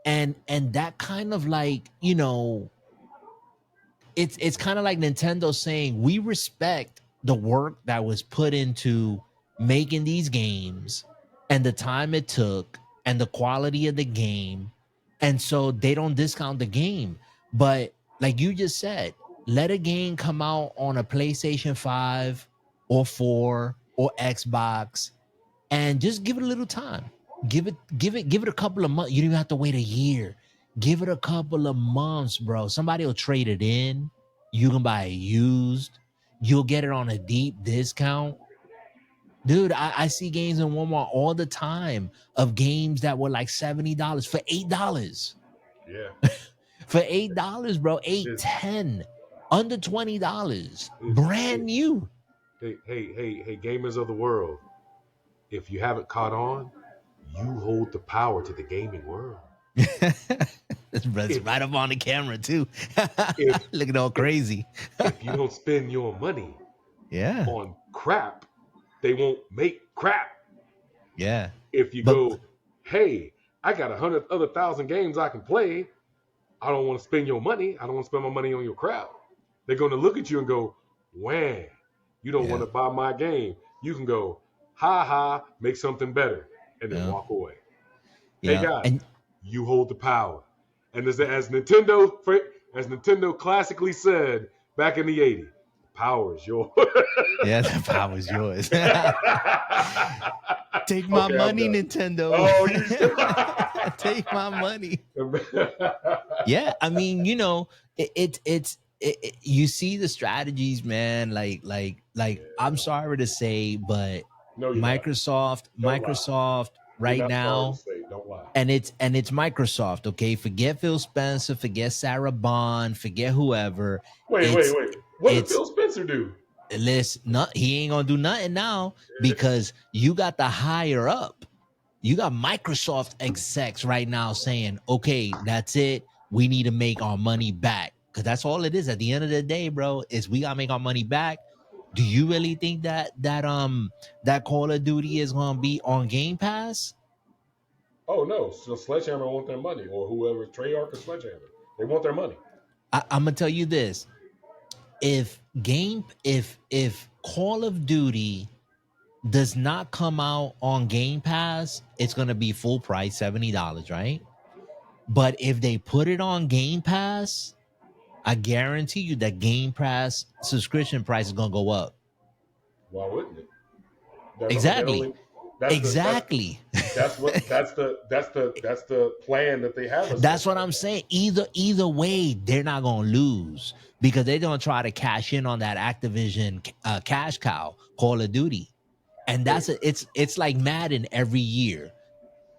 A: And that kind of like, it's kind of like Nintendo saying we respect the work that was put into making these games and the time it took and the quality of the game, and so they don't discount the game. But like you just said, let a game come out on a PlayStation 5 or 4 or Xbox and just give it a little time. Give it a couple of months. You don't even have to wait a year. Give it a couple of months, bro. Somebody will trade it in. You can buy it used. You'll get it on a deep discount. Dude, I see games in Walmart all the time of games that were like $70 for $8.
B: Yeah.
A: For $8, bro. Eight,
B: It's,
A: 10, under $20.
B: it's,
A: Brand
B: hey,
A: new.
B: hey, gamers of the world. If you haven't caught on, you hold the power to the gaming world.
A: That's
B: If
A: right up on the camera too.
B: if
A: Looking all
B: if
A: crazy.
B: if you don't spend your money
A: Yeah.
B: on crap, they won't make crap.
A: Yeah.
B: If you
A: But
B: go, hey, I got 100 other 1,000 games I can play. I don't want to spend your money. I don't want to spend my money on your crap. They're going to look at you and go, wham, you don't want
A: yeah.
B: to buy my game. You can go, ha ha, make something better, and then
A: Yeah.
B: walk away. Hey
A: Yeah.
B: guys,
A: And
B: you hold the power. And as Nintendo classically said back in the '80s, power is yours.
A: yeah, the power's yours. Take my
B: Okay, I'm
A: money,
B: done.
A: Nintendo.
B: Oh, you
A: Take my money. Yeah, I mean, you see the strategies, man. Like I'm
B: Yeah.
A: sorry to say, but
B: No, you're not. Don't lie.
A: Microsoft
B: You're
A: right
B: not sorry to
A: now,
B: say. Don't lie.
A: and it's Microsoft. Okay, forget Phil Spencer, forget Sarah Bond, forget whoever. It's
B: Wait. What did
A: it's
B: Phil Spencer do?
A: listen, not he ain't gonna do nothing now because you got the higher up. You got Microsoft execs right now saying, okay, that's it. We need to make our money back. Because that's all it is at the end of the day, bro, is we gotta make our money back. Do you really think that Call of Duty is gonna be on Game Pass?
B: Oh no, so Sledgehammer want their money, or whoever Treyarch or Sledgehammer, they want their money.
A: I'm gonna tell you this. If Call of Duty does not come out on Game Pass, it's gonna be full price, $70, right? But if they put it on Game Pass, I guarantee you that Game Pass subscription price is gonna go up.
B: Why wouldn't it? They
A: Exactly.
B: only that's the
A: Exactly.
B: that's the plan that they have us
A: That's
B: under
A: what
B: right
A: I'm
B: now.
A: saying. Either way, they're not gonna lose because they're gonna try to cash in on that Activision cash cow, Call of Duty, and
B: Hey,
A: it's like Madden every year.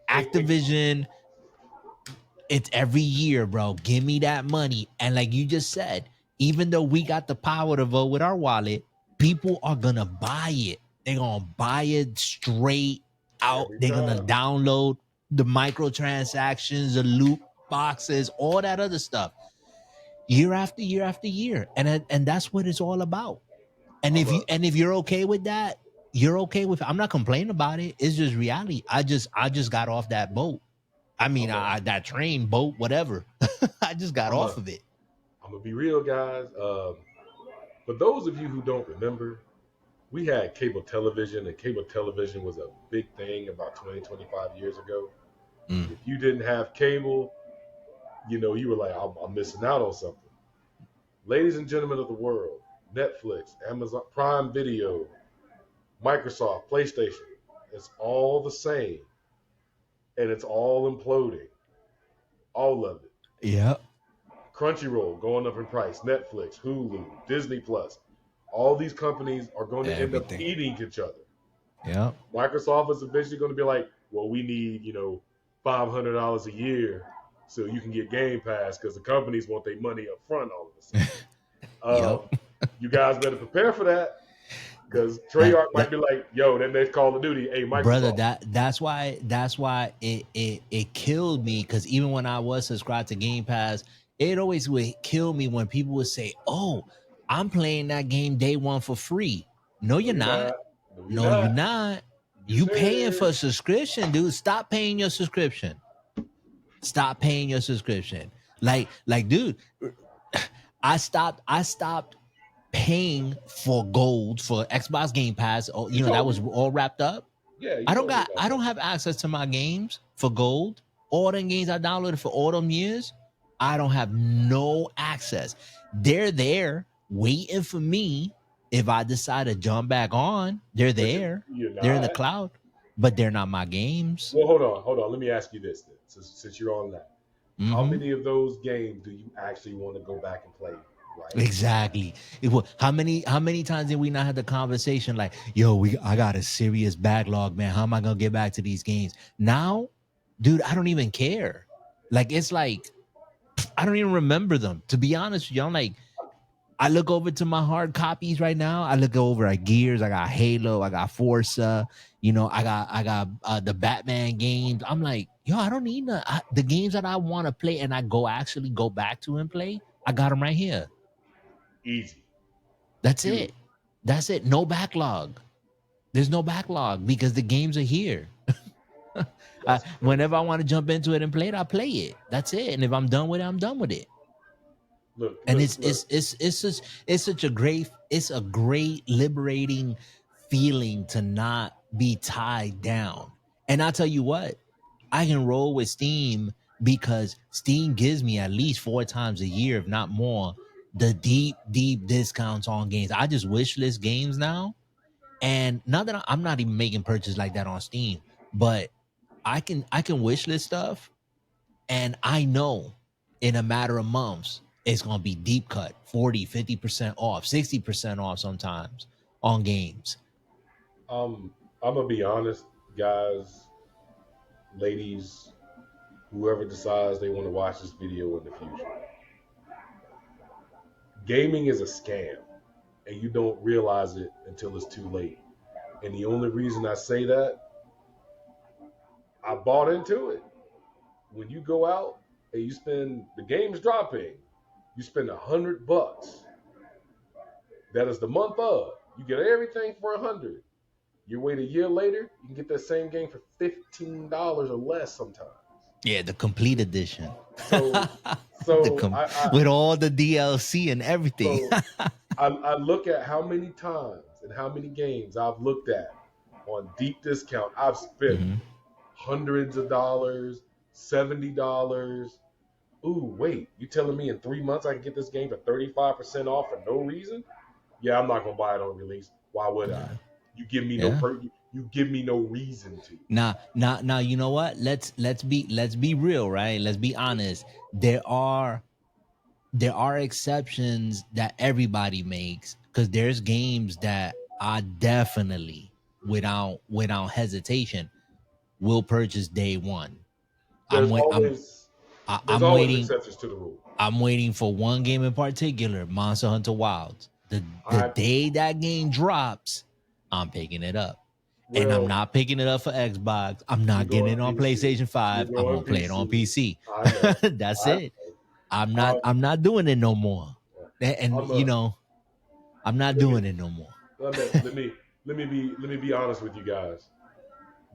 B: hey,
A: Activision, it's every year, bro. Give me that money. And like you just said, even though we got the power to vote with our wallet, people are gonna buy it. They're gonna buy it straight out.
B: every
A: They're gonna
B: time.
A: download the microtransactions, the loot boxes, all that other stuff, year after year after year. And that's what it's all about. And
B: I'm
A: if you
B: a
A: and if you're okay with that, you're okay with. I'm not complaining about it. It's just reality. I just got off that boat. I mean,
B: I'm a
A: that train, boat, whatever. I just got
B: I'm
A: off
B: a
A: of it.
B: I'm gonna be real, guys. For those of you who don't remember, we had cable television, and cable television was a big thing about 20, 25 years ago.
A: Mm.
B: If you didn't have cable, you were like, I'm missing out on something. Ladies and gentlemen of the world, Netflix, Amazon Prime Video, Microsoft, PlayStation, it's all the same, and it's all imploding. All of it.
A: Yeah.
B: Crunchyroll going up in price, Netflix, Hulu, Disney Plus. All these companies are going to end up
A: Everything.
B: eating each other.
A: Yeah.
B: Microsoft is eventually going to be like, well, we need, $500 a year so you can get Game Pass because the companies want their money up front all of a sudden.
A: Yep.
B: You guys better prepare for that because
A: That
B: Treyarch might
A: that
B: be like, yo, that next Call of Duty, hey,
A: brother,
B: Microsoft.
A: that's why it killed me because even when I was subscribed to Game Pass, it always would kill me when people would say, "Oh, I'm playing that game day one for free." No,
B: No,
A: you're
B: you're
A: not.
B: not. No, you're
A: No, you're
B: not.
A: not.
B: You
A: You
B: said
A: paying
B: it.
A: for a subscription, dude. Stop paying your subscription. Stop paying your subscription. Dude, I stopped paying for gold for Xbox Game Pass. Oh,
B: You
A: that
B: told
A: was
B: me.
A: all wrapped up.
B: Yeah, you
A: I don't
B: told me
A: got
B: about
A: I
B: that.
A: don't have access to my games for gold. All the games I downloaded for all them years, I don't have no access. They're there waiting for me. If I decide to jump back on, they're
B: But
A: there.
B: you're
A: They're in the
B: not.
A: cloud, but they're not my games.
B: Well, hold on. Let me ask you this then, since you're on that. How
A: Mm-hmm.
B: many of those games do you actually want to go back and play right now?
A: Exactly. How many times did we not have the conversation like, yo, I got a serious backlog, man. How am I gonna get back to these games? Now, dude, I don't even care. Like it's like I don't even remember them. To be honest with you, I'm like, I look over to my hard copies right now. I look over at Gears. I got Halo. I got Forza. I got the Batman games. I'm like, yo, I don't need the games that I want to play, and I actually go back to and play. I got them right here.
B: Easy.
A: That's
B: Dude,
A: it. That's it. No backlog. There's no backlog because the games are here.
B: that's crazy.
A: Whenever I want to jump into it and play it, I play it. That's it. And if I'm done with it, I'm done with it.
B: Look,
A: And
B: look,
A: it's
B: look.
A: it's it's it's such it's such a great liberating feeling to not be tied down. And I'll tell you what, I can roll with Steam because Steam gives me at least 4 times a year, if not more, the deep discounts on games. I just wish list games now. And not that I'm not even making purchases like that on Steam, but I can wish list stuff, and I know in a matter of months it's going to be deep cut 40, 50% off, 60% off sometimes on games.
B: I'm gonna be honest, guys, ladies, whoever decides they want to watch this video in the future. Gaming is a scam, and you don't realize it until it's too late. And the only reason I say that, I bought into it. When you go out and you spend, the game's dropping, you spend $100. That is the month of. You get everything for 100. You wait a year later, you can get that same game for $15 or less sometimes.
A: Yeah, the complete edition.
B: So,
A: the
B: so
A: com- with all the DLC and everything.
B: so I look at how many times and how many games I've looked at on deep discount. I've spent
A: Mhm.
B: hundreds of dollars, $70. Ooh, wait, you telling me in 3 months I can get this game for 35% off for no reason? Yeah, I'm not gonna buy it on release. Why would I?
A: Yeah.
B: You give me
A: Yeah.
B: you give me no reason to.
A: Now, you know what? Let's be real, right? Let's be honest. There are exceptions that everybody makes because there's games that I definitely, without hesitation, will purchase day one. I'm
B: There's
A: wait,
B: always there's
A: I'm
B: always
A: waiting.
B: exceptions to the rule.
A: I'm waiting for one game in particular, Monster Hunter Wilds. The
B: I
A: day that game drops, I'm picking it up. And I'm
B: well,
A: not picking it up for Xbox. I'm
B: you're
A: not getting
B: going
A: it on
B: PC.
A: PlayStation
B: You're
A: 5. I'm
B: going
A: gonna play it on
B: PC.
A: PC.
B: I know.
A: That's
B: I
A: it.
B: know.
A: I'm not I'm not doing it no more. And
B: I'm a
A: I'm not
B: let me
A: doing it no more.
B: let me let me let me be honest with you guys.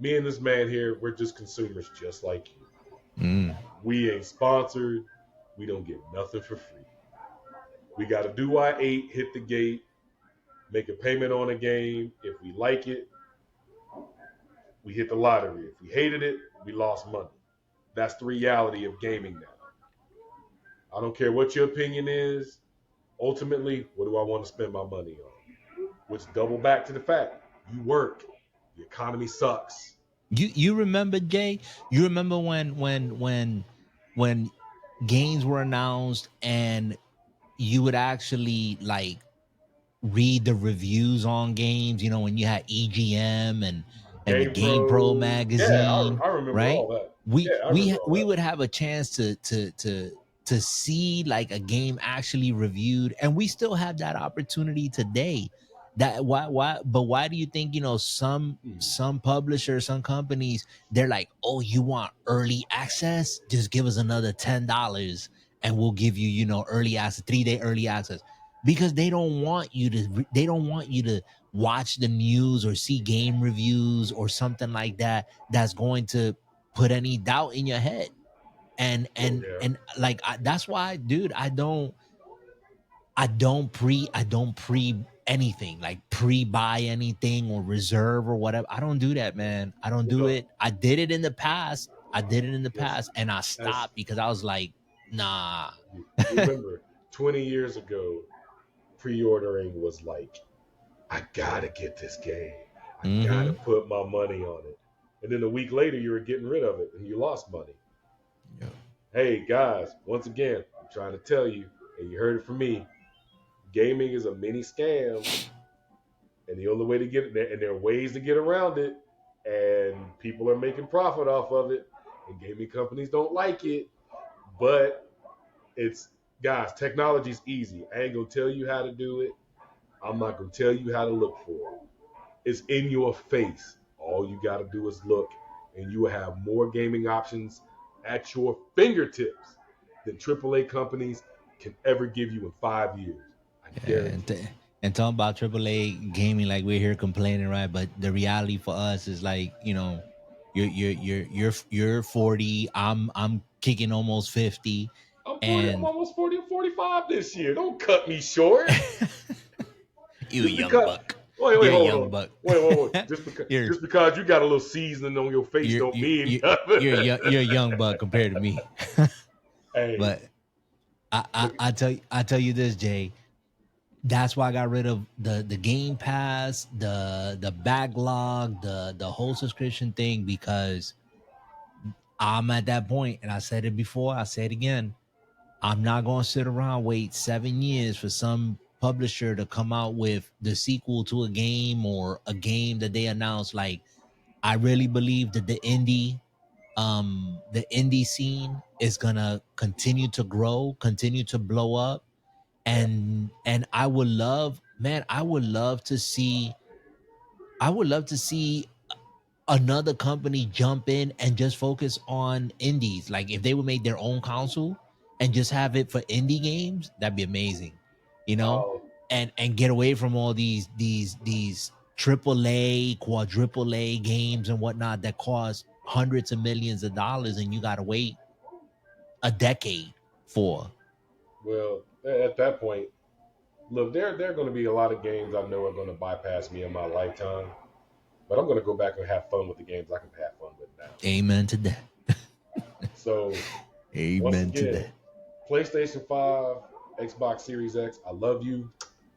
B: Me and this man here, we're just consumers just like you.
A: Mm.
B: We ain't sponsored. We don't get nothing for free. We got to do our eight, hit the gate, make a payment on a game. If we like it, we hit the lottery. If we hated it, we lost money. That's the reality of gaming now. I don't care what your opinion is. Ultimately, what do I want to spend my money on? Which double back to the fact you work. The economy sucks.
A: You remember, Jay? You remember when games were announced and you would actually like read the reviews on games, when you had EGM and the
B: Game
A: Game Pro
B: Pro. Yeah,
A: magazine,
B: I remember
A: right?
B: all that.
A: we
B: Yeah, I
A: we
B: remember all
A: we
B: that.
A: would have a chance to see like a game actually reviewed, and we still have that opportunity today. That why do you think, some publishers, some companies, they're like, oh, you want early access, just give us another $10 and we'll give you, early access, 3-day early access, because they don't want you to watch the news or see game reviews or something like that that's going to put any doubt in your head. and
B: Oh
A: and
B: yeah.
A: and like that's why, dude, I don't pre anything, like pre-buy anything or reserve or whatever. I don't do that, man. I don't do
B: Well,
A: it. I did it in the past. I did it in the
B: yes.
A: past and I
B: As
A: stopped because I was like, nah.
B: you remember, 20 years ago, pre-ordering was like, I gotta get this game. I gotta
A: Mm-hmm.
B: put my money on it. And then a week later, you were getting rid of it and you lost money.
A: Yeah.
B: Hey guys, once again, I'm trying to tell you, and you heard it from me, gaming is a mini scam, and the only way to get it there, and there are ways to get around it, and people are making profit off of it, and gaming companies don't like it, but it's guys, technology's easy. I ain't gonna tell you how to do it. I'm not gonna tell you how to look for it. It's in your face. All you gotta do is look, and you will have more gaming options at your fingertips than AAA companies can ever give you in 5 years. I
A: Yeah,
B: guarantee you.
A: and talking about AAA gaming, like we're here complaining, right? But the reality for us is like, you're 40. I'm kicking almost 50,
B: I'm 40. I'm
A: and
B: almost 40 or 45 this year. Don't cut me short.
A: you a
B: Just
A: young
B: because.
A: buck.
B: Wait,
A: You're a
B: hold
A: young
B: on.
A: buck.
B: Wait.
A: you're
B: Just because you got a little seasoning on your face
A: you're
B: don't
A: you're
B: mean
A: you're
B: nothing.
A: you're a young buck compared to me.
B: Hey,
A: But I, I
B: look,
A: I tell you this, Jay. That's why I got rid of the Game Pass, the backlog, the whole subscription thing, because I'm at that point, and I said it before, I say it again. I'm not going to sit around wait 7 years for some publisher to come out with the sequel to a game or a game that they announced. Like, I really believe that the indie scene is gonna continue to grow, continue to blow up,
B: yeah.
A: and I would love to see, another company jump in and just focus on indies. Like if they would make their own console and just have it for indie games, that'd be amazing, you know?
B: Oh,
A: And get away from all these triple A, quadruple A games and whatnot that cost hundreds of millions of dollars and you gotta wait a decade for.
B: well, at that point, look, there are going to be a lot of games I know are going to bypass me in my lifetime, but I'm going to go back and have fun with the games I can have fun with now.
A: Amen to that.
B: So, once
A: Amen to
B: again,
A: that.
B: PlayStation 5, Xbox Series X, I love you.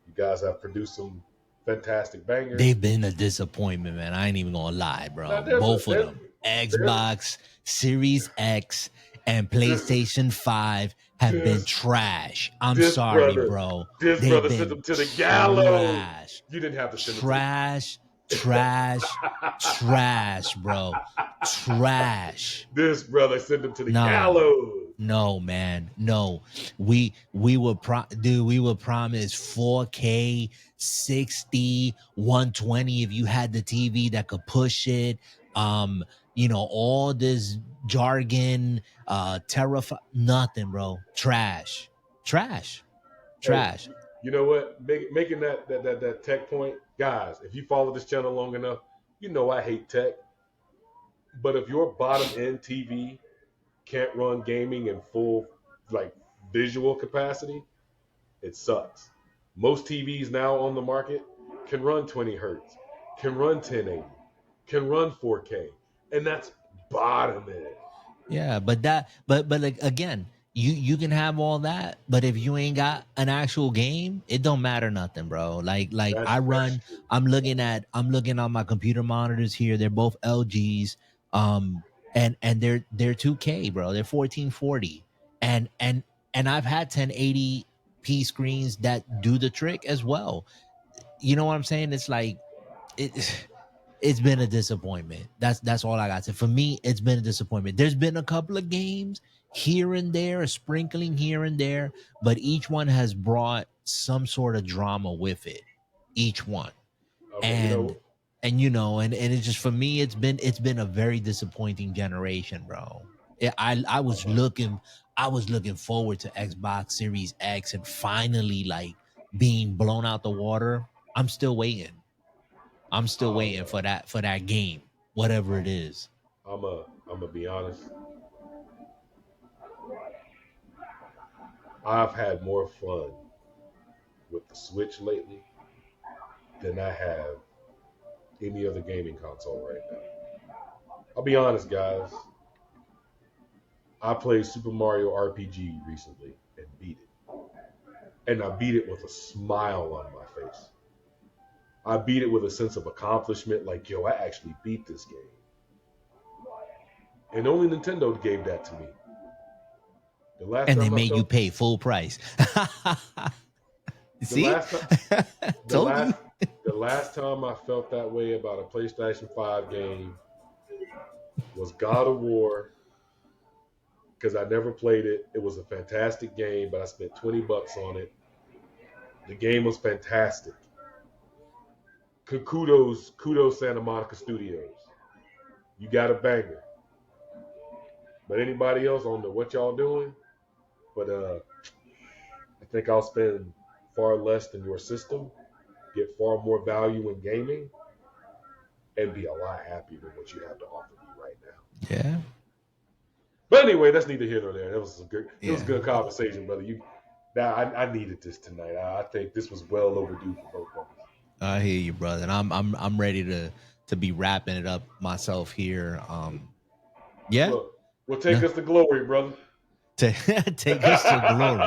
B: You guys have produced some fantastic bangers.
A: They've been a disappointment, man. I ain't even gonna lie,
B: Now,
A: bro. Both of them,
B: there's
A: Xbox Series X and
B: this,
A: PlayStation 5, have been
B: this,
A: trash. I'm
B: this
A: sorry,
B: brother,
A: bro.
B: this
A: They've
B: brother sent
A: been
B: them to the gallows.
A: trash.
B: You didn't have to send them to the.
A: Trash, trash, trash, bro. Trash.
B: This brother sent them to the
A: No.
B: gallows.
A: No, man. No. We were dude, we were promised 4K, 60, 120 if you had the TV that could push it. All this jargon, terrify nothing, bro. Trash. Trash.
B: Hey,
A: Trash.
B: you know what? Making that tech point, guys. If you follow this channel long enough, you know I hate tech. But if your bottom end TV can't run gaming in full like visual capacity, it sucks. Most TVs now on the market can run 20 hertz, can run 1080, can run 4K, and that's bottom end.
A: Yeah, but like again, you can have all that, but if you ain't got an actual game, it don't matter nothing, bro. Like
B: That's true.
A: I'm looking on my computer monitors here. They're both LGs, and they're 2K, bro. They're 1440, and I've had 1080p screens that do the trick as well. You know what I'm saying? It's like it it's been a disappointment. That's all I got to say. For me, it's been a disappointment. There's been a couple of games here and there, a sprinkling here and there, but each one has brought some sort of drama with it. Each one.
B: Okay,
A: And and it's just, for me, it's been a very disappointing generation, bro. I was looking forward to Xbox Series X and finally like being blown out the water. I'm still waiting. I'm
B: I
A: still
B: don't
A: waiting
B: know.
A: for that, for that, game, whatever it is.
B: I'm a be honest. I've had more fun with the Switch lately than I have any other gaming console right now. I'll be honest, guys. I played Super Mario RPG recently and beat it. And I beat it with a smile on my face. I beat it with a sense of accomplishment, like, yo, I actually beat this game. And only Nintendo gave that to me. The last
A: And they
B: time I
A: made you
B: felt
A: pay full price.
B: the
A: See?
B: last time the
A: Told you.
B: last the last time I felt that way about a PlayStation 5 game was God of War because I never played it. It was a fantastic game, but I spent $20 on it. The game was fantastic. Kudos Santa Monica Studios. You got a banger. But anybody else, I don't know what y'all doing. But I think I'll spend far less than your system, get far more value in gaming, and be a lot happier than what you have to offer me right now.
A: Yeah.
B: But anyway, that's neither here nor there. That was a good. It was a
A: Yeah.
B: good conversation, brother. I needed this tonight. I think this was well overdue for both of us.
A: I hear you, brother. And I'm ready to be wrapping it up myself here. Yeah.
B: Look, we'll take
A: No.
B: us to glory, brother.
A: To take us to glory.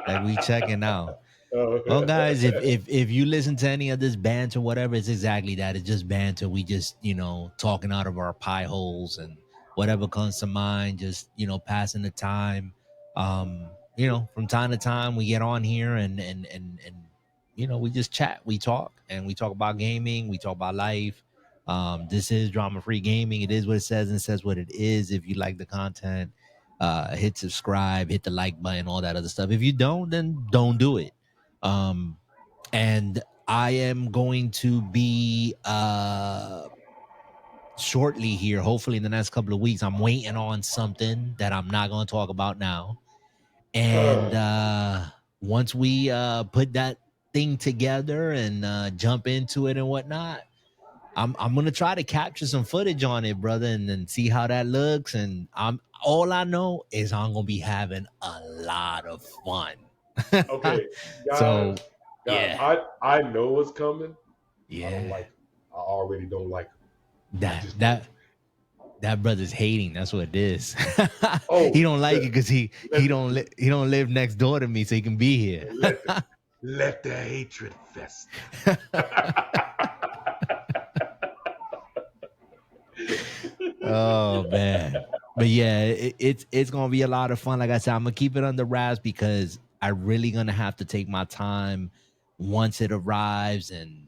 A: Like we checking out. Well, guys, if you listen to any of this banter, whatever, it's exactly that. It's just banter. We just, talking out of our pie holes and whatever comes to mind, just, passing the time. From time to time we get on here and we just chat, we talk, and we talk about gaming, we talk about life. This is drama free gaming. It is what it says and it says what it is. If you like the content, hit subscribe, hit the like button, all that other stuff. If you don't, then don't do it. And I am going to be shortly here, hopefully in the next couple of weeks. I'm waiting on something that I'm not going to talk about now. And once we put that thing together and jump into it and whatnot, I'm gonna try to capture some footage on it, brother, and then see how that looks. And all I know is I'm gonna be having a lot of fun.
B: Okay,
A: So
B: guys,
A: yeah,
B: I know what's coming. I don't
A: yeah,
B: like. I already don't like them. I
A: that
B: just don't.
A: that that brother's hating. That's what it is. He
B: Oh,
A: don't like it because he
B: let,
A: he don't he don't live next door to me, so he can be here.
B: let, let the hatred fester.
A: Oh man, but yeah, it's gonna be a lot of fun. Like I said, I'm gonna keep it under wraps because I really gonna have to take my time once it arrives, and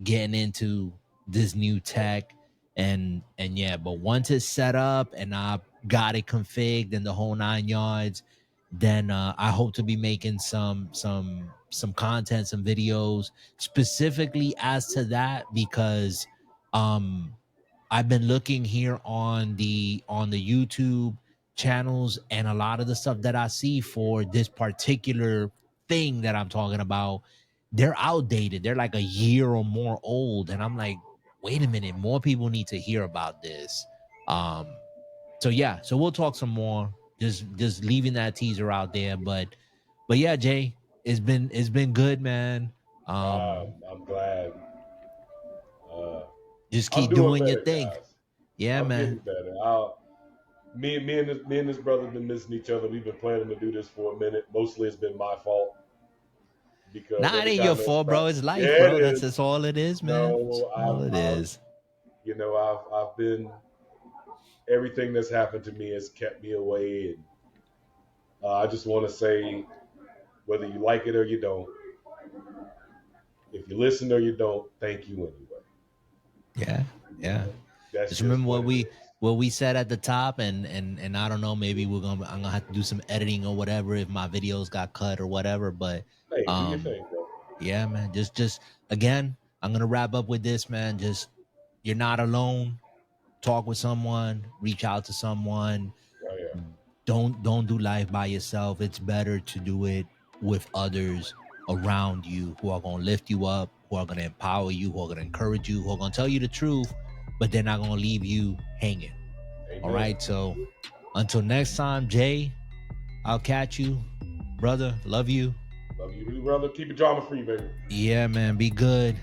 A: getting into this new tech, and yeah. But once it's set up and I got it configured and the whole 9 yards, then I hope to be making some content, some videos specifically as to that because um I've been looking here on the YouTube channels, and a lot of the stuff that I see for this particular thing that I'm talking about, they're outdated. They're like a year or more old, and I'm like, wait a minute, more people need to hear about this. Um, so yeah, so we'll talk some more. Just leaving that teaser out there, but yeah, Jay, it's been good, man.
B: I'm glad. Uh,
A: Just
B: I'm
A: keep
B: doing
A: doing your
B: better,
A: thing.
B: guys.
A: Yeah,
B: I'm
A: man.
B: getting better. Me and this brother have been missing each other. We've been planning to do this for a minute. Mostly, it's been my fault because
A: Nah, it
B: every
A: ain't your
B: time
A: fault, bro. It's
B: yeah,
A: life,
B: it
A: bro. That's
B: is.
A: all it is, man. That's
B: No,
A: all it is.
B: I've been everything that's happened to me has kept me away, and I just want to say, whether you like it or you don't, if you listen or you don't, thank you anyway.
A: Yeah,
B: You
A: yeah.
B: know, that's
A: Just
B: just
A: remember
B: what
A: what
B: it
A: we
B: is.
A: what we said at the top, and I don't know. Maybe I'm gonna have to do some editing or whatever if my videos got cut or whatever. But
B: Hey, do your
A: um,
B: thing, bro.
A: yeah, man. Just again, I'm gonna wrap up with this, man. Just you're not alone. Talk with someone. Reach out to someone.
B: Oh yeah.
A: Don't do life by yourself. It's better to do it with others around you who are going to lift you up, who are going to empower you, who are going to encourage you, who are going to tell you the truth, but they're not going to leave you hanging. All
B: Amen.
A: right, so until next time, Jay, I'll catch you, brother. Love you.
B: Love you, too, brother. Keep it drama free, baby.
A: Yeah, man. Be good.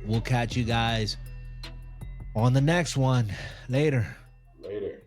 A: We'll catch you guys on the next one. Later.
B: Later.